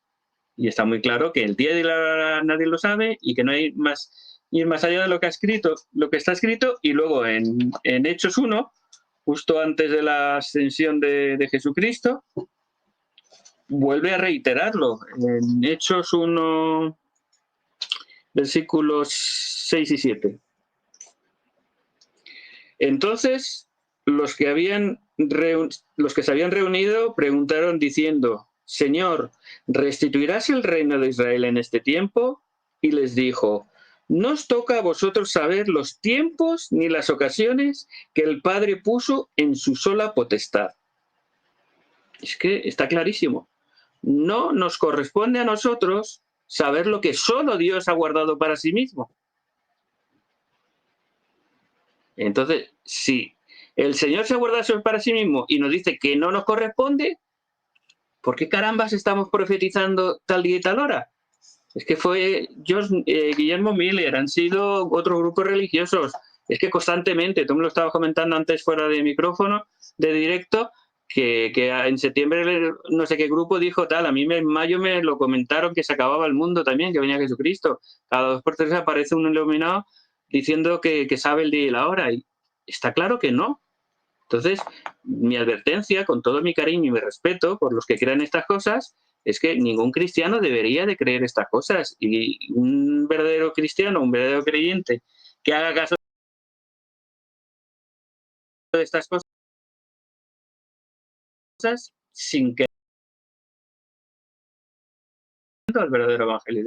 Y está muy claro que el día y la hora nadie lo sabe y que no hay más ir más allá de lo que ha escrito, lo que está escrito. Y luego en Hechos 1, justo antes de la ascensión de Jesucristo, vuelve a reiterarlo. En Hechos 1, versículos 6 y 7. Entonces, los que se habían reunido preguntaron diciendo, Señor, ¿restituirás el reino de Israel en este tiempo? Y les dijo, no os toca a vosotros saber los tiempos ni las ocasiones que el Padre puso en su sola potestad. Es que está clarísimo. No nos corresponde a nosotros saber lo que solo Dios ha guardado para sí mismo. Entonces, si el Señor se guarda eso para sí mismo y nos dice que no nos corresponde, ¿por qué carambas estamos profetizando tal día y tal hora? Es que fue Guillermo Miller, han sido otros grupos religiosos. Es que constantemente, tú me lo estabas comentando antes fuera de micrófono, de directo, que en septiembre no sé qué grupo dijo tal, a mí en mayo me lo comentaron que se acababa el mundo también, que venía Jesucristo. Cada 2 por 3 aparece un iluminado diciendo que sabe el día y la hora. Y está claro que no. Entonces, mi advertencia, con todo mi cariño y mi respeto por los que crean estas cosas, es que ningún cristiano debería de creer estas cosas. Y un verdadero cristiano, un verdadero creyente que haga caso de estas cosas sin que el verdadero evangelio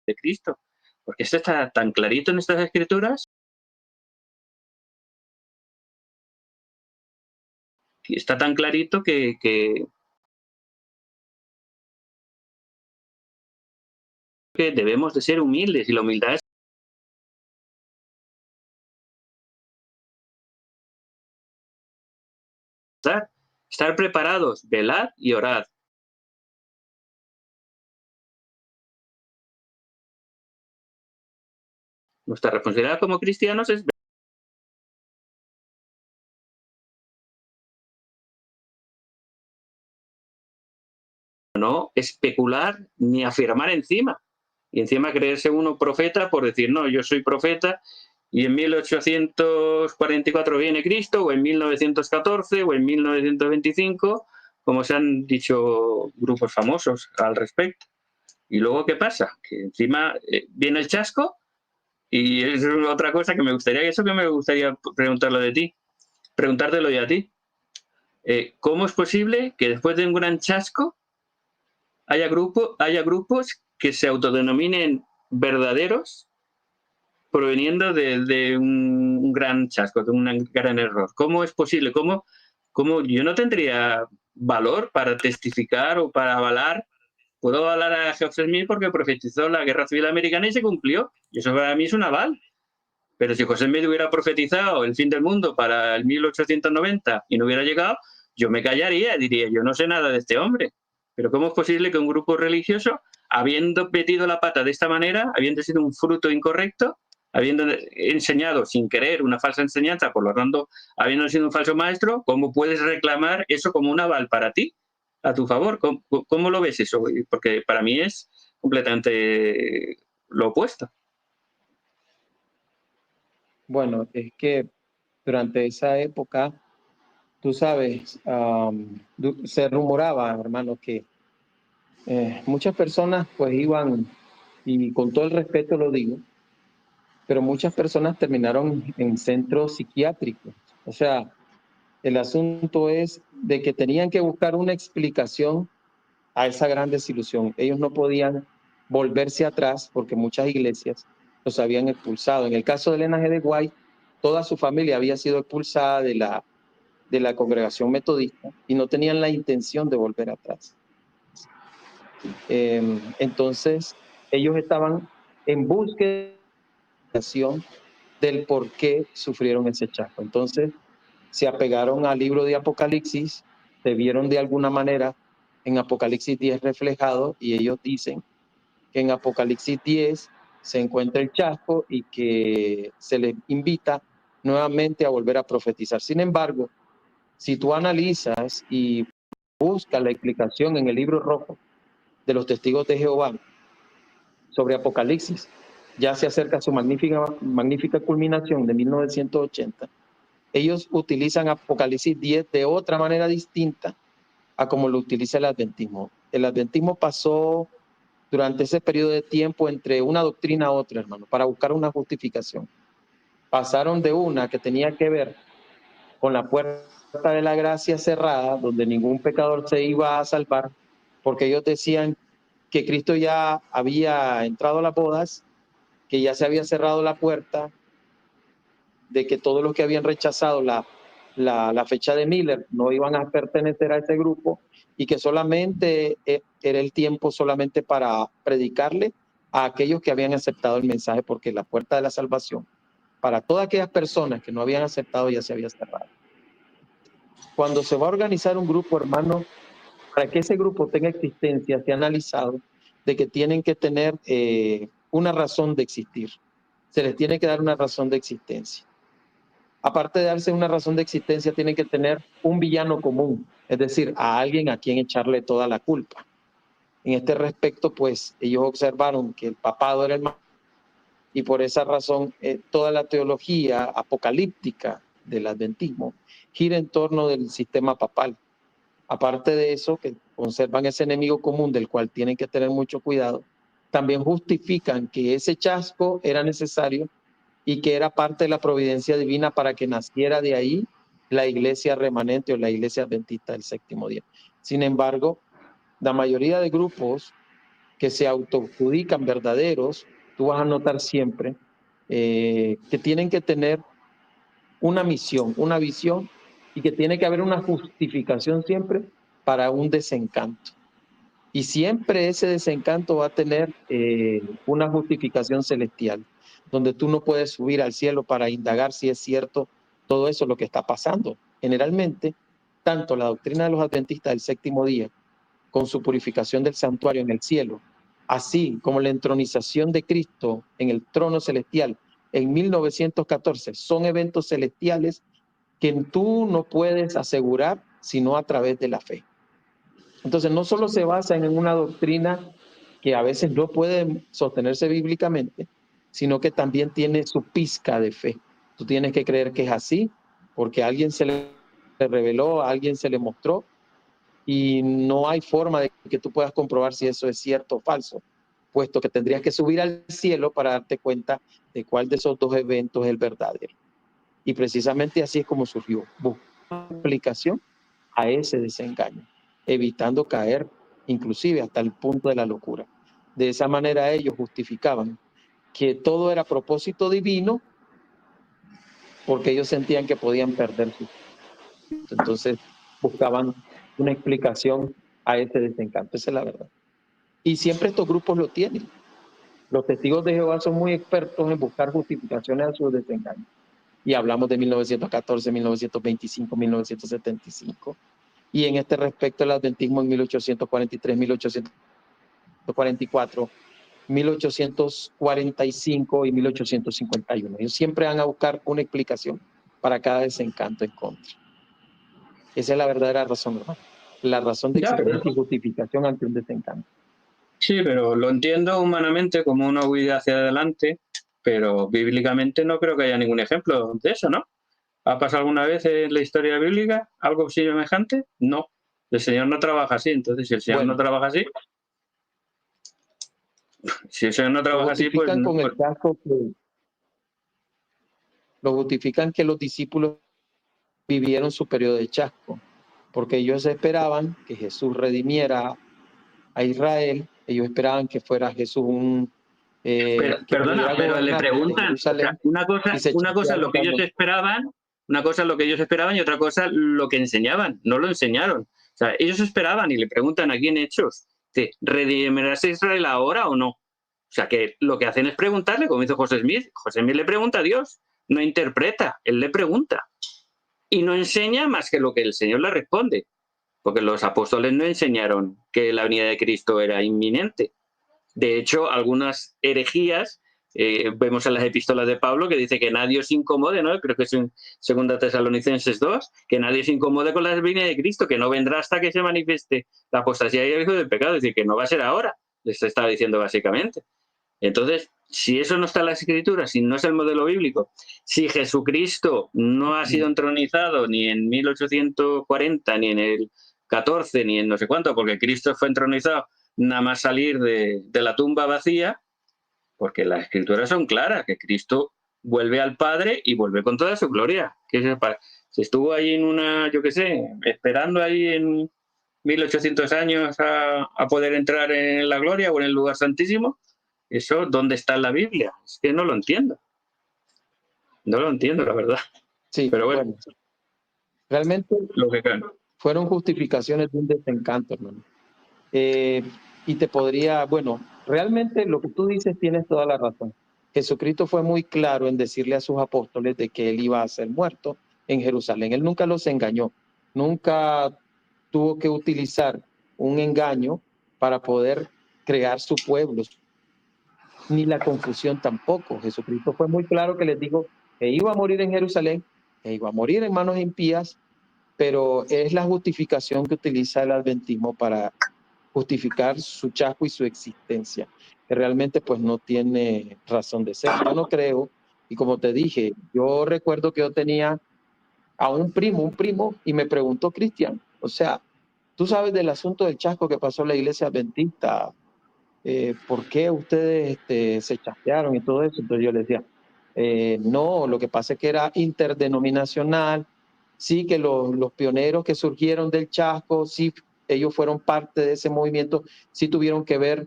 de Cristo. Porque esto está tan clarito en estas escrituras, que está tan clarito que debemos de ser humildes. Y la humildad es estar preparados, velad y orad. Nuestra responsabilidad como cristianos es especular ni afirmar encima. Y encima creerse uno profeta por decir, no, yo soy profeta y en 1844 viene Cristo, o en 1914, o en 1925, como se han dicho grupos famosos al respecto. Y luego, ¿qué pasa? Que encima viene el chasco, y es otra cosa que me gustaría preguntártelo yo a ti. ¿Cómo es posible que después de un gran chasco haya grupos que se autodenominen verdaderos proveniendo de un gran chasco, de un gran error? ¿Cómo es posible? ¿Cómo yo no tendría valor para testificar o para avalar? Puedo avalar a José Smith porque profetizó la Guerra Civil Americana y se cumplió. Y eso para mí es un aval. Pero si José Smith hubiera profetizado el fin del mundo para el 1890 y no hubiera llegado, yo me callaría y diría, yo no sé nada de este hombre. Pero ¿cómo es posible que un grupo religioso, habiendo metido la pata de esta manera, habiendo sido un fruto incorrecto, habiendo enseñado sin querer una falsa enseñanza, por lo tanto, habiendo sido un falso maestro, cómo puedes reclamar eso como un aval para ti, a tu favor? ¿Cómo lo ves eso? Porque para mí es completamente lo opuesto. Bueno, es que durante esa época, tú sabes, se rumoraba, hermano, que muchas personas pues iban, y con todo el respeto lo digo, pero muchas personas terminaron en centros psiquiátricos. O sea, el asunto es de que tenían que buscar una explicación a esa gran desilusión. Ellos no podían volverse atrás porque muchas iglesias los habían expulsado. En el caso de Elena G. de White, toda su familia había sido expulsada de la congregación metodista y no tenían la intención de volver atrás. Entonces, ellos estaban en búsqueda del por qué sufrieron ese chasco. Entonces, se apegaron al libro de Apocalipsis, se vieron de alguna manera en Apocalipsis 10 reflejado, y ellos dicen que en Apocalipsis 10 se encuentra el chasco y que se les invita nuevamente a volver a profetizar. Sin embargo, si tú analizas y buscas la explicación en el libro rojo de los testigos de Jehová sobre Apocalipsis, ya se acerca a su magnífica culminación de 1980, ellos utilizan Apocalipsis 10 de otra manera distinta a como lo utiliza el adventismo. El adventismo pasó durante ese periodo de tiempo entre una doctrina a otra, hermano, para buscar una justificación. Pasaron de una que tenía que ver con la puerta de la gracia cerrada, donde ningún pecador se iba a salvar, porque ellos decían que Cristo ya había entrado a las bodas, que ya se había cerrado la puerta, de que todos los que habían rechazado la fecha de Miller no iban a pertenecer a ese grupo, y que solamente era el tiempo solamente para predicarle a aquellos que habían aceptado el mensaje, porque la puerta de la salvación para todas aquellas personas que no habían aceptado ya se había cerrado. Cuando se va a organizar un grupo, hermano, para que ese grupo tenga existencia, se ha analizado de que tienen que tener una razón de existir. Se les tiene que dar una razón de existencia. Aparte de darse una razón de existencia, tienen que tener un villano común, es decir, a alguien a quien echarle toda la culpa. En este respecto, pues ellos observaron que el papado era el más, y por esa razón toda la teología apocalíptica del adventismo gira en torno del sistema papal. Aparte de eso, que conservan ese enemigo común del cual tienen que tener mucho cuidado, también justifican que ese chasco era necesario y que era parte de la providencia divina para que naciera de ahí la iglesia remanente o la iglesia adventista del séptimo día. Sin embargo, la mayoría de grupos que se autoadjudican verdaderos, tú vas a notar siempre que tienen que tener una misión, una visión, y que tiene que haber una justificación siempre para un desencanto. Y siempre ese desencanto va a tener una justificación celestial, donde tú no puedes subir al cielo para indagar si es cierto todo eso lo que está pasando. Generalmente, tanto la doctrina de los adventistas del séptimo día, con su purificación del santuario en el cielo, así como la entronización de Cristo en el trono celestial en 1914, son eventos celestiales que tú no puedes asegurar sino a través de la fe. Entonces, no solo se basan en una doctrina que a veces no puede sostenerse bíblicamente, sino que también tiene su pizca de fe. Tú tienes que creer que es así, porque a alguien se le reveló, a alguien se le mostró, y no hay forma de que tú puedas comprobar si eso es cierto o falso, puesto que tendrías que subir al cielo para darte cuenta de cuál de esos dos eventos es el verdadero. Y precisamente así es como surgió, buscar explicación a ese desengaño, evitando caer inclusive hasta el punto de la locura. De esa manera ellos justificaban que todo era propósito divino porque ellos sentían que podían perder su. Entonces buscaban una explicación a ese desencanto, esa es la verdad. Y siempre estos grupos lo tienen. Los testigos de Jehová son muy expertos en buscar justificaciones a sus desengaños. Y hablamos de 1914, 1925, 1975. Y en este respecto el adventismo en 1843, 1844, 1845 y 1851. Ellos siempre van a buscar una explicación para cada desencanto en contra. Esa es la verdadera razón, hermano. La razón de existencia y justificación ante un desencanto. Sí, pero lo entiendo humanamente como una huida hacia adelante, pero bíblicamente no creo que haya ningún ejemplo de eso, ¿no? ¿Ha pasado alguna vez en la historia bíblica algo semejante? No. El Señor no trabaja así, entonces si el Señor no Bueno, trabaja así, si el Señor no lo trabaja así, pues justifican no. con el caso que lo justifican que los discípulos vivieron su periodo de chasco, porque ellos esperaban que Jesús redimiera a Israel, ellos esperaban que fuera Jesús que Perdona, pudiera pero le gobernar desde preguntan, o sea, Jerusalén y se una cosa es lo chasquearon que ellos dando. esperaban, una cosa es lo que ellos esperaban y otra cosa lo que enseñaban, no lo enseñaron. O sea, ellos esperaban y le preguntan aquí en Hechos, ¿redimirás a Israel ahora o no? O sea, que lo que hacen es preguntarle, como hizo José Smith. José Smith le pregunta a Dios, no interpreta, él le pregunta. Y no enseña más que lo que el Señor le responde, porque los apóstoles no enseñaron que la venida de Cristo era inminente. De hecho, algunas herejías, vemos en las epístolas de Pablo que dice que nadie os incomode, ¿no? Creo que es en 2 Tesalonicenses 2, que nadie se incomode con la venida de Cristo, que no vendrá hasta que se manifieste la apostasía y el hijo del pecado, es decir, que no va a ser ahora, les estaba diciendo básicamente. Entonces, si eso no está en las escrituras, si no es el modelo bíblico, si Jesucristo no ha sido entronizado ni en 1840, ni en el 14, ni en no sé cuánto, porque Cristo fue entronizado nada más salir de la tumba vacía, porque las escrituras son claras, que Cristo vuelve al Padre y vuelve con toda su gloria. Que se estuvo ahí en una, yo qué sé, esperando ahí en 1800 años a poder entrar en la gloria o en el lugar santísimo. Eso, ¿dónde está en la Biblia? Es que no lo entiendo. No lo entiendo, la verdad. Sí, Pero bueno, bueno, realmente lo que cae. fueron justificaciones de un desencanto, hermano. Y te podría, bueno, realmente lo que tú dices tienes toda la razón. Jesucristo fue muy claro en decirle a sus apóstoles de que él iba a ser muerto en Jerusalén. Él nunca los engañó, nunca tuvo que utilizar un engaño para poder crear su pueblo, ni la confusión tampoco. Jesucristo fue muy claro que les dijo que iba a morir en Jerusalén, que iba a morir en manos impías, pero es la justificación que utiliza el adventismo para justificar su chasco y su existencia, que realmente pues no tiene razón de ser. Yo no creo, y como te dije, yo recuerdo que yo tenía a un primo, y me preguntó, Cristian, o sea, tú sabes del asunto del chasco que pasó en la iglesia adventista, ¿por qué ustedes se chasquearon y todo eso? Entonces yo le decía, no, lo que pasa es que era interdenominacional, sí que los pioneros que surgieron del chasco, sí, ellos fueron parte de ese movimiento, sí tuvieron que ver,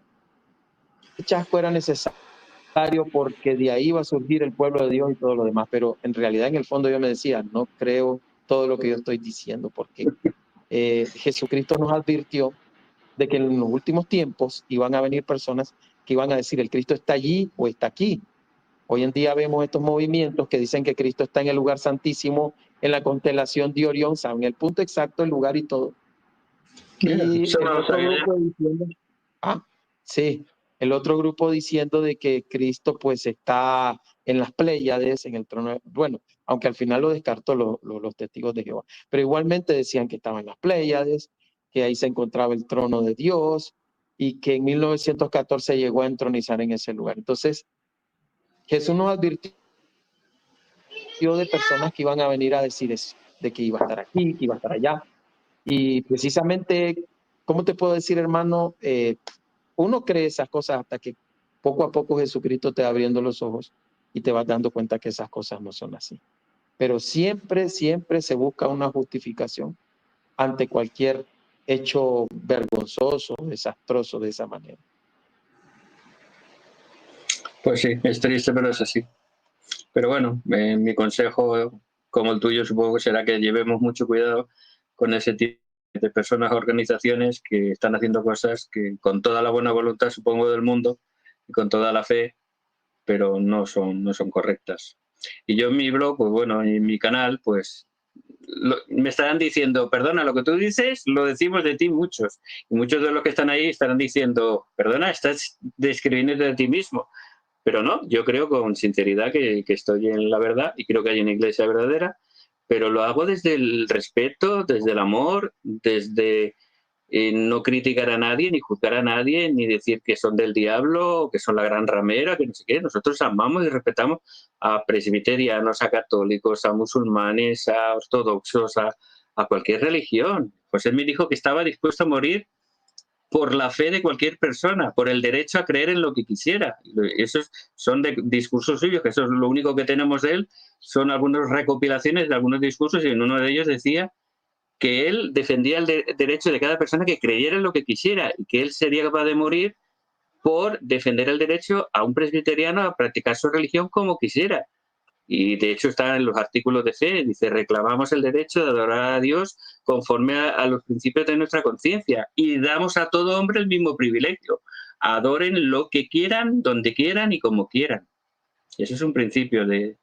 el chasco era necesario porque de ahí va a surgir el pueblo de Dios y todo lo demás, pero en realidad en el fondo yo me decía, no creo todo lo que yo estoy diciendo, porque Jesucristo nos advirtió de que en los últimos tiempos iban a venir personas que iban a decir, el Cristo está allí o está aquí. Hoy en día vemos estos movimientos que dicen que Cristo está en el lugar santísimo, en la constelación de Orión, saben el punto exacto, el lugar y todo. Y Eso el no lo otro sabía yo. grupo diciendo, sí, el otro grupo diciendo de que Cristo pues está en las Pléyades, en el trono, bueno, aunque al final lo descartó los testigos de Jehová, pero igualmente decían que estaba en las Pléyades, que ahí se encontraba el trono de Dios y que en 1914 llegó a entronizar en ese lugar. Entonces, Jesús nos advirtió de personas que iban a venir a decir eso, de que iba a estar aquí, que iba a estar allá. Y precisamente, ¿cómo te puedo decir, hermano? Uno cree esas cosas hasta que poco a poco Jesucristo te va abriendo los ojos y te vas dando cuenta que esas cosas no son así. Pero siempre, siempre se busca una justificación ante cualquier hecho vergonzoso, desastroso de esa manera. Pues sí, es triste, pero es así. Pero bueno, mi consejo, como el tuyo, supongo que será que llevemos mucho cuidado con ese tipo de personas, organizaciones que están haciendo cosas que con toda la buena voluntad, supongo, del mundo y con toda la fe, pero no son correctas. Y yo en mi blog, pues bueno, en mi canal, pues me estarán diciendo, perdona, lo que tú dices lo decimos de ti muchos. Y muchos de los que están ahí estarán diciendo, perdona, estás describiendo de ti mismo. Pero no, yo creo con sinceridad que estoy en la verdad y creo que hay una iglesia verdadera, pero lo hago desde el respeto, desde el amor, desde no criticar a nadie, ni juzgar a nadie, ni decir que son del diablo, que son la gran ramera, que no sé qué. Nosotros amamos y respetamos a presbiterianos, a católicos, a musulmanes, a ortodoxos, a cualquier religión. José me dijo que estaba dispuesto a morir por la fe de cualquier persona, por el derecho a creer en lo que quisiera. Esos son de discursos suyos, que eso es lo único que tenemos de él, son algunas recopilaciones de algunos discursos y en uno de ellos decía que él defendía el derecho de cada persona que creyera en lo que quisiera y que él sería capaz de morir por defender el derecho a un presbiteriano a practicar su religión como quisiera. Y de hecho está en los artículos de fe, dice, reclamamos el derecho de adorar a Dios conforme a los principios de nuestra conciencia y damos a todo hombre el mismo privilegio. Adoren lo que quieran, donde quieran y como quieran. Y eso es un principio de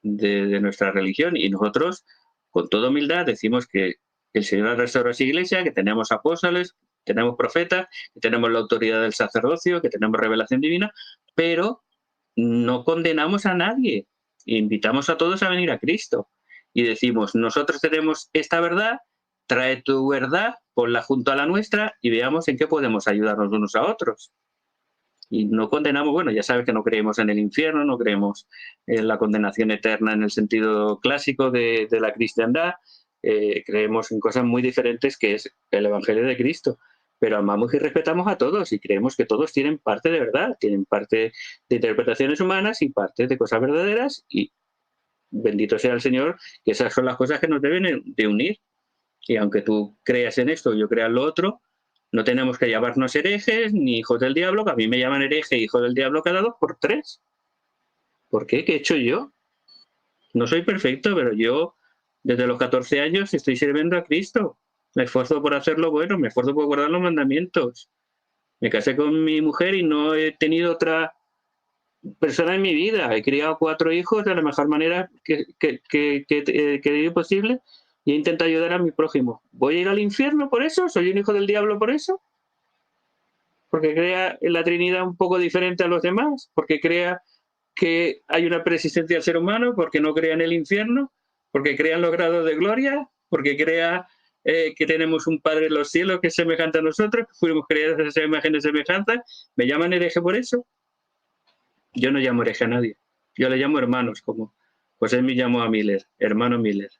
nuestra religión y nosotros, con toda humildad, decimos que el Señor ha restaurado su iglesia, que tenemos apóstoles, tenemos profetas, que tenemos la autoridad del sacerdocio, que tenemos revelación divina, pero no condenamos a nadie. Invitamos a todos a venir a Cristo. Y decimos, nosotros tenemos esta verdad, trae tu verdad, ponla junto a la nuestra y veamos en qué podemos ayudarnos unos a otros. Y no condenamos, bueno, ya sabes que no creemos en el infierno, no creemos en la condenación eterna en el sentido clásico de la cristiandad, creemos en cosas muy diferentes que es el Evangelio de Cristo, pero amamos y respetamos a todos y creemos que todos tienen parte de verdad, tienen parte de interpretaciones humanas y parte de cosas verdaderas y bendito sea el Señor, que esas son las cosas que nos deben de unir. Y aunque tú creas en esto, yo crea en lo otro, no tenemos que llamarnos herejes ni hijos del diablo, que a mí me llaman hereje y hijo del diablo cada 2 por 3. ¿Por qué? ¿Qué he hecho yo? No soy perfecto, pero yo desde los 14 años estoy sirviendo a Cristo. Me esfuerzo por hacer lo bueno, me esfuerzo por guardar los mandamientos. Me casé con mi mujer y no he tenido otra persona en mi vida. He criado 4 hijos de la mejor manera que he posible y he intentado ayudar a mi prójimo. ¿Voy a ir al infierno por eso? ¿Soy un hijo del diablo por eso? ¿Porque crea en la Trinidad un poco diferente a los demás? ¿Porque crea que hay una preexistencia del ser humano? ¿Porque no crea en el infierno? ¿Porque crea en los grados de gloria? ¿Porque crea que tenemos un Padre en los cielos que es semejante a nosotros? Que fuimos creados en esa imagen y semejanza. ¿Me llaman hereje por eso? Yo no llamo hereje a nadie. Yo le llamo hermanos, como José me llamó a Miller, hermano Miller.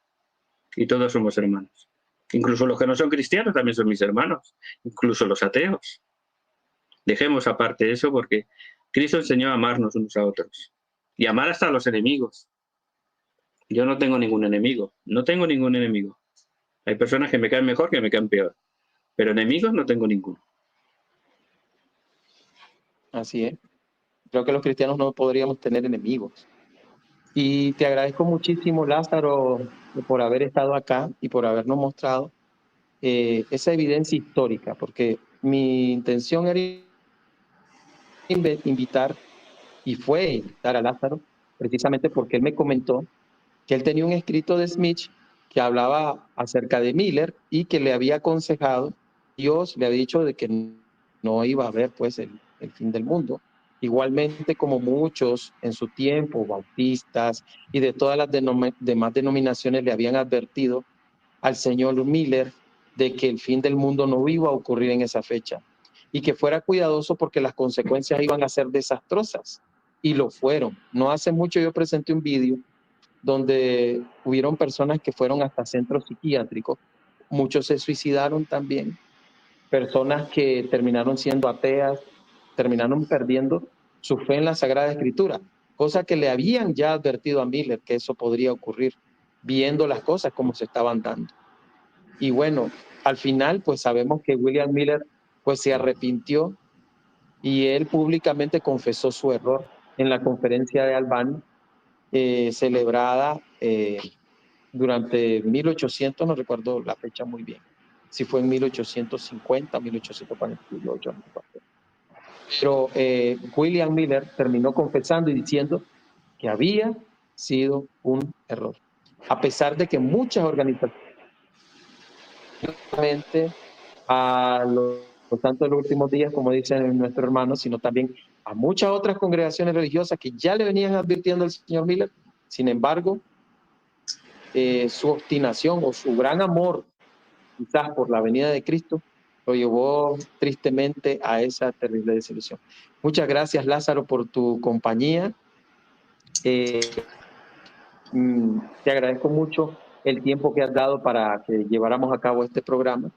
Y todos somos hermanos. Incluso los que no son cristianos también son mis hermanos. Incluso los ateos. Dejemos aparte eso porque Cristo enseñó a amarnos unos a otros. Y amar hasta a los enemigos. Yo no tengo ningún enemigo. No tengo ningún enemigo. Hay personas que me caen mejor, que me caen peor. Pero enemigos no tengo ninguno. Así es. Creo que los cristianos no podríamos tener enemigos. Y te agradezco muchísimo, Lázaro, por haber estado acá y por habernos mostrado esa evidencia histórica, porque mi intención era invitar, y fue invitar a Lázaro, precisamente porque él me comentó que él tenía un escrito de Smith que hablaba acerca de Miller y que le había aconsejado, Dios le había dicho de que no iba a haber pues el fin del mundo. Igualmente como muchos en su tiempo, bautistas y de todas las demás denominaciones le habían advertido al señor Miller de que el fin del mundo no iba a ocurrir en esa fecha y que fuera cuidadoso porque las consecuencias iban a ser desastrosas y lo fueron. No hace mucho yo presenté un vídeo donde hubieron personas que fueron hasta centros psiquiátricos, muchos se suicidaron también, personas que terminaron siendo ateas, terminaron perdiendo su fe en la Sagrada Escritura, cosa que le habían ya advertido a Miller que eso podría ocurrir, viendo las cosas como se estaban dando. Y bueno, al final pues sabemos que William Miller pues se arrepintió y él públicamente confesó su error en la conferencia de Albany, celebrada durante 1800, no recuerdo la fecha muy bien, si fue en 1850 o 1848. No recuerdo. Pero William Miller terminó confesando y diciendo que había sido un error, a pesar de que muchas organizaciones, a los tanto en los últimos días, como dicen nuestros hermanos, sino también a muchas otras congregaciones religiosas que ya le venían advirtiendo al señor Miller. Sin embargo, su obstinación o su gran amor, quizás por la venida de Cristo, lo llevó tristemente a esa terrible desilusión. Muchas gracias, Lázaro, por tu compañía. Te agradezco mucho el tiempo que has dado para que lleváramos a cabo este programa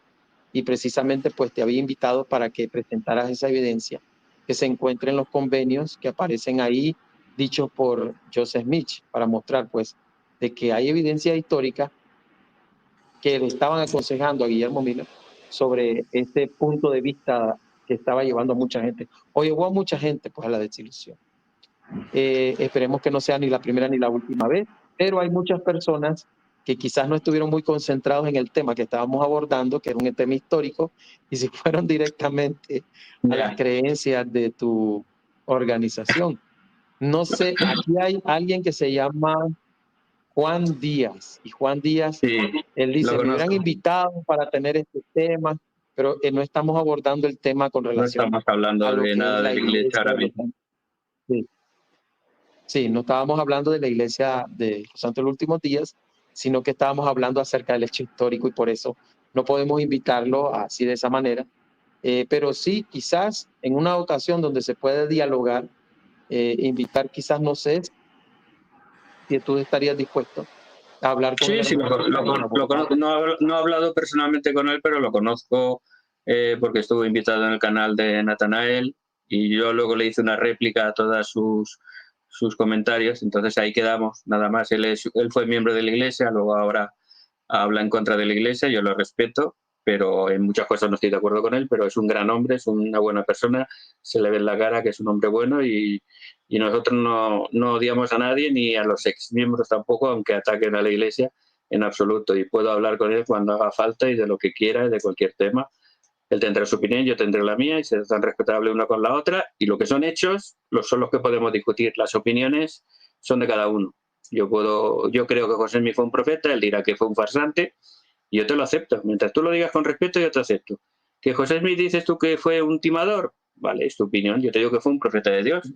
y precisamente pues te había invitado para que presentaras esa evidencia que se encuentra en los convenios que aparecen ahí dichos por Joseph Smith para mostrar pues de que hay evidencia histórica que le estaban aconsejando a Guillermo Miller sobre este punto de vista que estaba llevando a mucha gente, o llevó a mucha gente pues a la desilusión. Esperemos que no sea ni la primera ni la última vez, pero hay muchas personas que quizás no estuvieron muy concentrados en el tema que estábamos abordando, que era un tema histórico, y se fueron directamente a las creencias de tu organización. No sé, aquí hay alguien que se llama Juan Díaz, y Juan Díaz, Sí, él dice, lo me hubieran conozco. invitado para tener este tema, pero no estamos abordando el tema con No relación estamos a hablando lo de que es nada la de la iglesia iglesia ahora de los mismo. santos. Sí. Sí, no estábamos hablando de la iglesia de los santos de los últimos días, sino que estábamos hablando acerca del hecho histórico y por eso no podemos invitarlo así de esa manera. Pero sí, quizás en una ocasión donde se puede dialogar, invitar quizás, no sé, si tú estarías dispuesto a hablar con el Sí, hermano. lo conozco. No he hablado personalmente con él, pero lo conozco porque estuvo invitado en el canal de Natanael y yo luego le hice una réplica a todas sus comentarios, entonces ahí quedamos, nada más. Él fue miembro de la iglesia, luego ahora habla en contra de la iglesia, yo lo respeto, pero en muchas cosas no estoy de acuerdo con él, pero es un gran hombre, es una buena persona, se le ve en la cara que es un hombre bueno y nosotros no odiamos a nadie, ni a los ex miembros tampoco, aunque ataquen a la iglesia en absoluto. Y puedo hablar con él cuando haga falta y de lo que quiera y de cualquier tema. Él tendrá su opinión, yo tendré la mía y será tan respetable una con la otra. Y lo que son hechos son los que podemos discutir. Las opiniones son de cada uno. Yo creo que José Smith fue un profeta, él dirá que fue un farsante y yo te lo acepto. Mientras tú lo digas con respeto, yo te acepto. Que José Smith dices tú que fue un timador, vale, es tu opinión. Yo te digo que fue un profeta de Dios.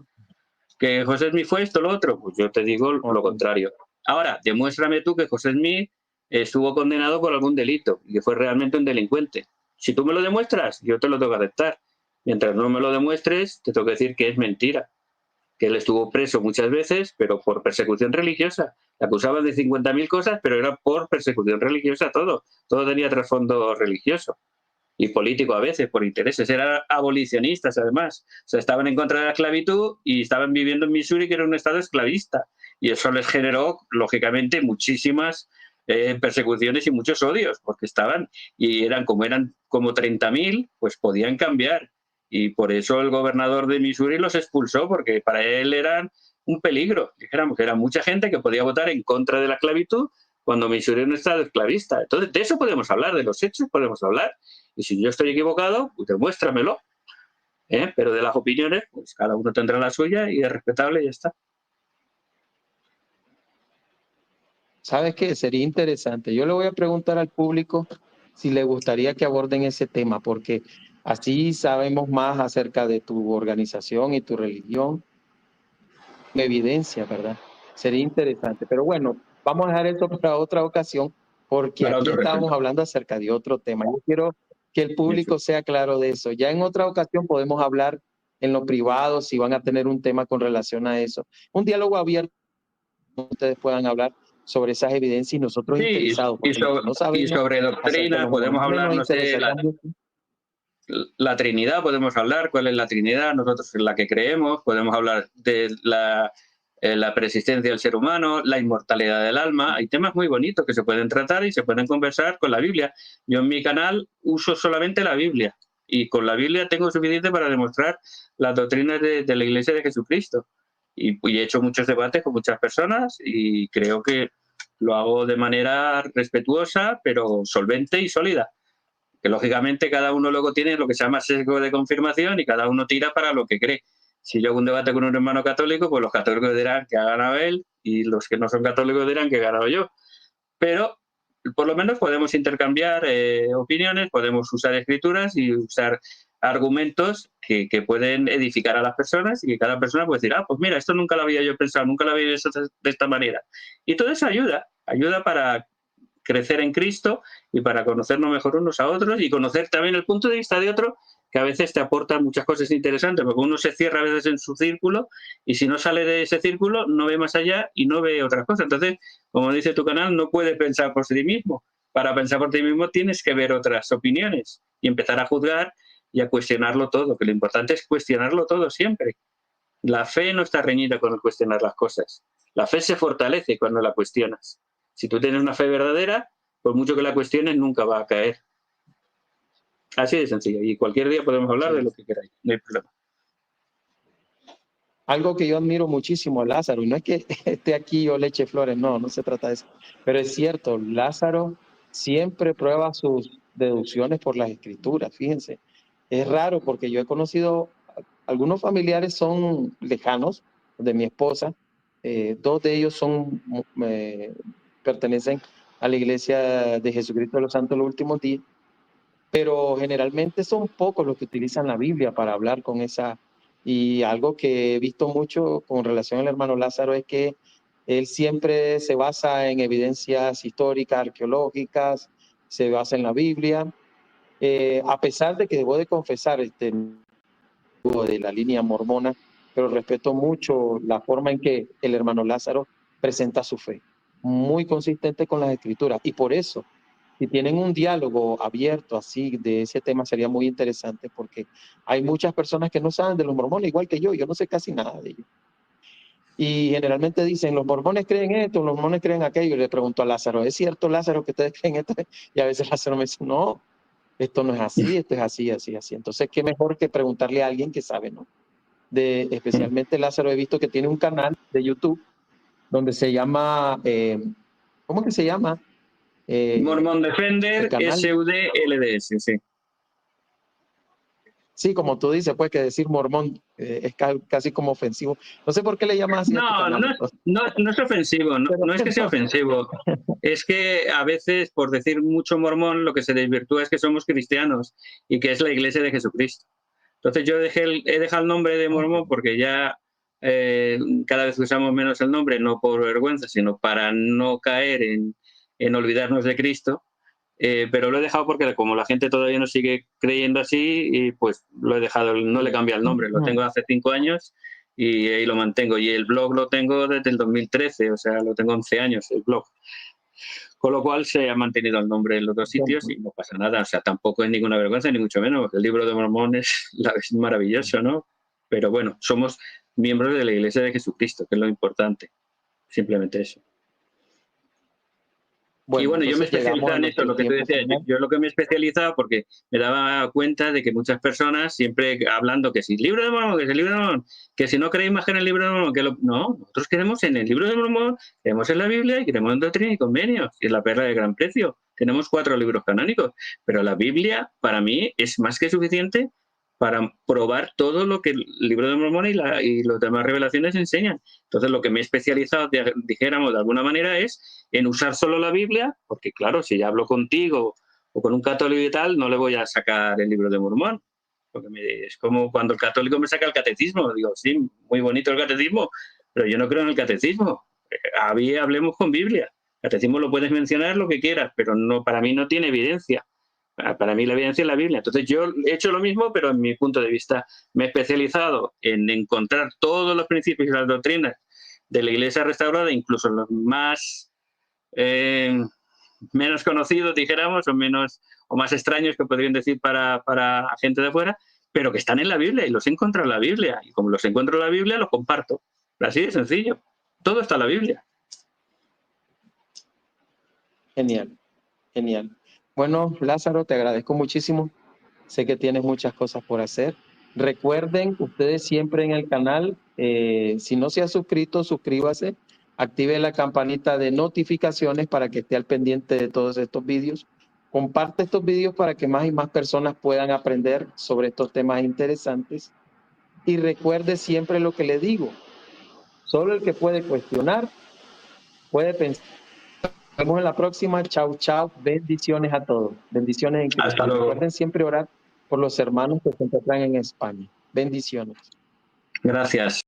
Que José Smith fue esto, lo otro, pues yo te digo lo contrario. Ahora, demuéstrame tú que José Smith estuvo condenado por algún delito y que fue realmente un delincuente. Si tú me lo demuestras, yo te lo tengo que aceptar. Mientras no me lo demuestres, te tengo que decir que es mentira. Que él estuvo preso muchas veces, pero por persecución religiosa. Le acusaban de 50.000 cosas, pero era por persecución religiosa todo. Todo tenía trasfondo religioso y político a veces, por intereses. Eran abolicionistas, además. O sea, estaban en contra de la esclavitud y estaban viviendo en Missouri, que era un estado esclavista. Y eso les generó, lógicamente, muchísimas persecuciones y muchos odios, porque eran como 30.000, pues podían cambiar. Y por eso el gobernador de Missouri los expulsó, porque para él eran un peligro. Dijéramos que era mucha gente que podía votar en contra de la esclavitud cuando Missouri era un estado esclavista. Entonces, de eso podemos hablar, de los hechos podemos hablar. Y si yo estoy equivocado, pues demuéstramelo. Pero de las opiniones, pues cada uno tendrá la suya y es respetable y ya está. ¿Sabes qué? Sería interesante. Yo le voy a preguntar al público si le gustaría que aborden ese tema, porque así sabemos más acerca de tu organización y tu religión. Evidencia, ¿verdad? Sería interesante. Pero bueno, vamos a dejar eso para otra ocasión. porque Para aquí otro estábamos respecto. hablando acerca de otro tema. Yo quiero que el público sea claro de eso. Ya en otra ocasión podemos hablar en lo privado si van a tener un tema con relación a eso. Un diálogo abierto, ustedes puedan hablar sobre esas evidencias y nosotros Sí, interesados, porque lo que no y sabemos sobre acerca de doctrina los podemos mormones hablar, nos no sé, interesaría mucho. la Trinidad, podemos hablar cuál es la Trinidad, nosotros en la que creemos, podemos hablar de la persistencia del ser humano, la inmortalidad del alma. Hay temas muy bonitos que se pueden tratar y se pueden conversar con la Biblia. Yo en mi canal uso solamente la Biblia y con la Biblia tengo suficiente para demostrar las doctrinas de la Iglesia de Jesucristo. Y he hecho muchos debates con muchas personas y creo que lo hago de manera respetuosa, pero solvente y sólida. Que lógicamente cada uno luego tiene lo que se llama sesgo de confirmación y cada uno tira para lo que cree. Si yo hago un debate con un hermano católico, pues los católicos dirán que ha ganado él y los que no son católicos dirán que he ganado yo. Pero por lo menos podemos intercambiar opiniones, podemos usar escrituras y usar argumentos que pueden edificar a las personas y que cada persona puede decir, ah, pues mira, esto nunca lo había yo pensado, nunca lo había visto de esta manera. Y todo eso ayuda para crecer en Cristo y para conocernos mejor unos a otros y conocer también el punto de vista de otro, que a veces te aporta muchas cosas interesantes, porque uno se cierra a veces en su círculo y si no sale de ese círculo no ve más allá y no ve otras cosas. Entonces, como dice tu canal, no puedes pensar por sí mismo. Para pensar por ti mismo tienes que ver otras opiniones y empezar a juzgar y a cuestionarlo todo, que lo importante es cuestionarlo todo siempre. La fe no está reñida con el cuestionar las cosas. La fe se fortalece cuando la cuestionas. Si tú tienes una fe verdadera, por mucho que la cuestiones, nunca va a caer. Así de sencillo. Y cualquier día podemos hablar de Sí. lo que queráis. No hay problema. Algo que yo admiro muchísimo a Lázaro, y no es que esté aquí yo le eche flores, no, no se trata de eso, pero es cierto, Lázaro siempre prueba sus deducciones por las escrituras, fíjense. Es raro porque yo he conocido, algunos familiares son lejanos de mi esposa, dos de ellos son, pertenecen a la iglesia de Jesucristo de los Santos de los Últimos Días, pero generalmente son pocos los que utilizan la Biblia para hablar con esa. Y algo que he visto mucho con relación al hermano Lázaro es que él siempre se basa en evidencias históricas, arqueológicas, se basa en la Biblia, a pesar de que debo de confesar de la línea mormona, pero respeto mucho la forma en que el hermano Lázaro presenta su fe, muy consistente con las escrituras. Y por eso, si tienen un diálogo abierto así de ese tema, sería muy interesante porque hay muchas personas que no saben de los mormones, igual que yo no sé casi nada de ellos. Y generalmente dicen, los mormones creen esto, los mormones creen aquello. Y le pregunto a Lázaro, ¿es cierto, Lázaro, que ustedes creen esto? Y a veces Lázaro me dice, no, esto no es así, esto es así, así, así. Entonces, qué mejor que preguntarle a alguien que sabe, ¿no? Especialmente Lázaro, he visto que tiene un canal de YouTube donde se llama, ¿cómo que se llama? Mormon El Defender, canal. SUD-LDS, sí. Sí, como tú dices, pues que decir mormón es casi como ofensivo. No sé por qué le llamas así a tu No, canal. no es ofensivo, Pero no es que sea no. ofensivo. Es que a veces, por decir mucho mormón, lo que se desvirtúa es que somos cristianos y que es la iglesia de Jesucristo. Entonces yo he dejado el nombre de mormón porque ya cada vez usamos menos el nombre, no por vergüenza, sino para no caer en olvidarnos de Cristo. Pero lo he dejado porque como la gente todavía no sigue creyendo así, y pues lo he dejado, no le he cambiado el nombre, lo tengo hace 5 años y ahí lo mantengo. Y el blog lo tengo desde el 2013, o sea, lo tengo 11 años el blog. Con lo cual se ha mantenido el nombre en los dos sitios y no pasa nada. O sea, tampoco es ninguna vergüenza, ni mucho menos. El libro de Mormón es maravilloso, ¿no? Pero bueno, somos miembros de la Iglesia de Jesucristo, que es lo importante. Simplemente eso. Y Bueno, bueno, yo me he entonces llegamos especializado a en eso, nuestro lo que tú tiempo decías. final. Yo lo que me he especializado porque me daba cuenta de que muchas personas siempre hablando que si el libro de Mormón, que si el libro de Mormón, que si no creéis más que en el libro de Mormón, no, nosotros creemos en el libro de Mormón, creemos en la Biblia y creemos en doctrina y convenios, y es la perla de gran precio. Tenemos 4 libros canónicos, pero la Biblia para mí es más que suficiente para probar todo lo que el libro de Mormón y las demás revelaciones enseñan. Entonces, lo que me he especializado, dijéramos de alguna manera, es en usar solo la Biblia, porque claro, si ya hablo contigo o con un católico y tal, no le voy a sacar el libro de Mormón. Porque es como cuando el católico me saca el catecismo. Digo, sí, muy bonito el catecismo, pero yo no creo en el catecismo. Hablemos con Biblia. Catecismo lo puedes mencionar lo que quieras, pero no, para mí no tiene evidencia. Para mí la evidencia es la Biblia. Entonces yo he hecho lo mismo, pero en mi punto de vista me he especializado en encontrar todos los principios y las doctrinas de la Iglesia restaurada, incluso los más menos conocidos, dijéramos, o más extraños que podrían decir para gente de fuera, pero que están en la Biblia y los he encontrado en la Biblia. Y como los encuentro en la Biblia, los comparto. Así de sencillo. Todo está en la Biblia. Genial, genial. Bueno, Lázaro, te agradezco muchísimo. Sé que tienes muchas cosas por hacer. Recuerden, ustedes siempre en el canal, si no se ha suscrito, suscríbase, active la campanita de notificaciones para que esté al pendiente de todos estos vídeos. Comparte estos vídeos para que más y más personas puedan aprender sobre estos temas interesantes. Y recuerde siempre lo que le digo, solo el que puede cuestionar, puede pensar. Nos vemos en la próxima. Chao, chao. Bendiciones a todos. Bendiciones en Cristo. Hasta luego. Recuerden siempre orar por los hermanos que se encuentran en España. Bendiciones. Gracias.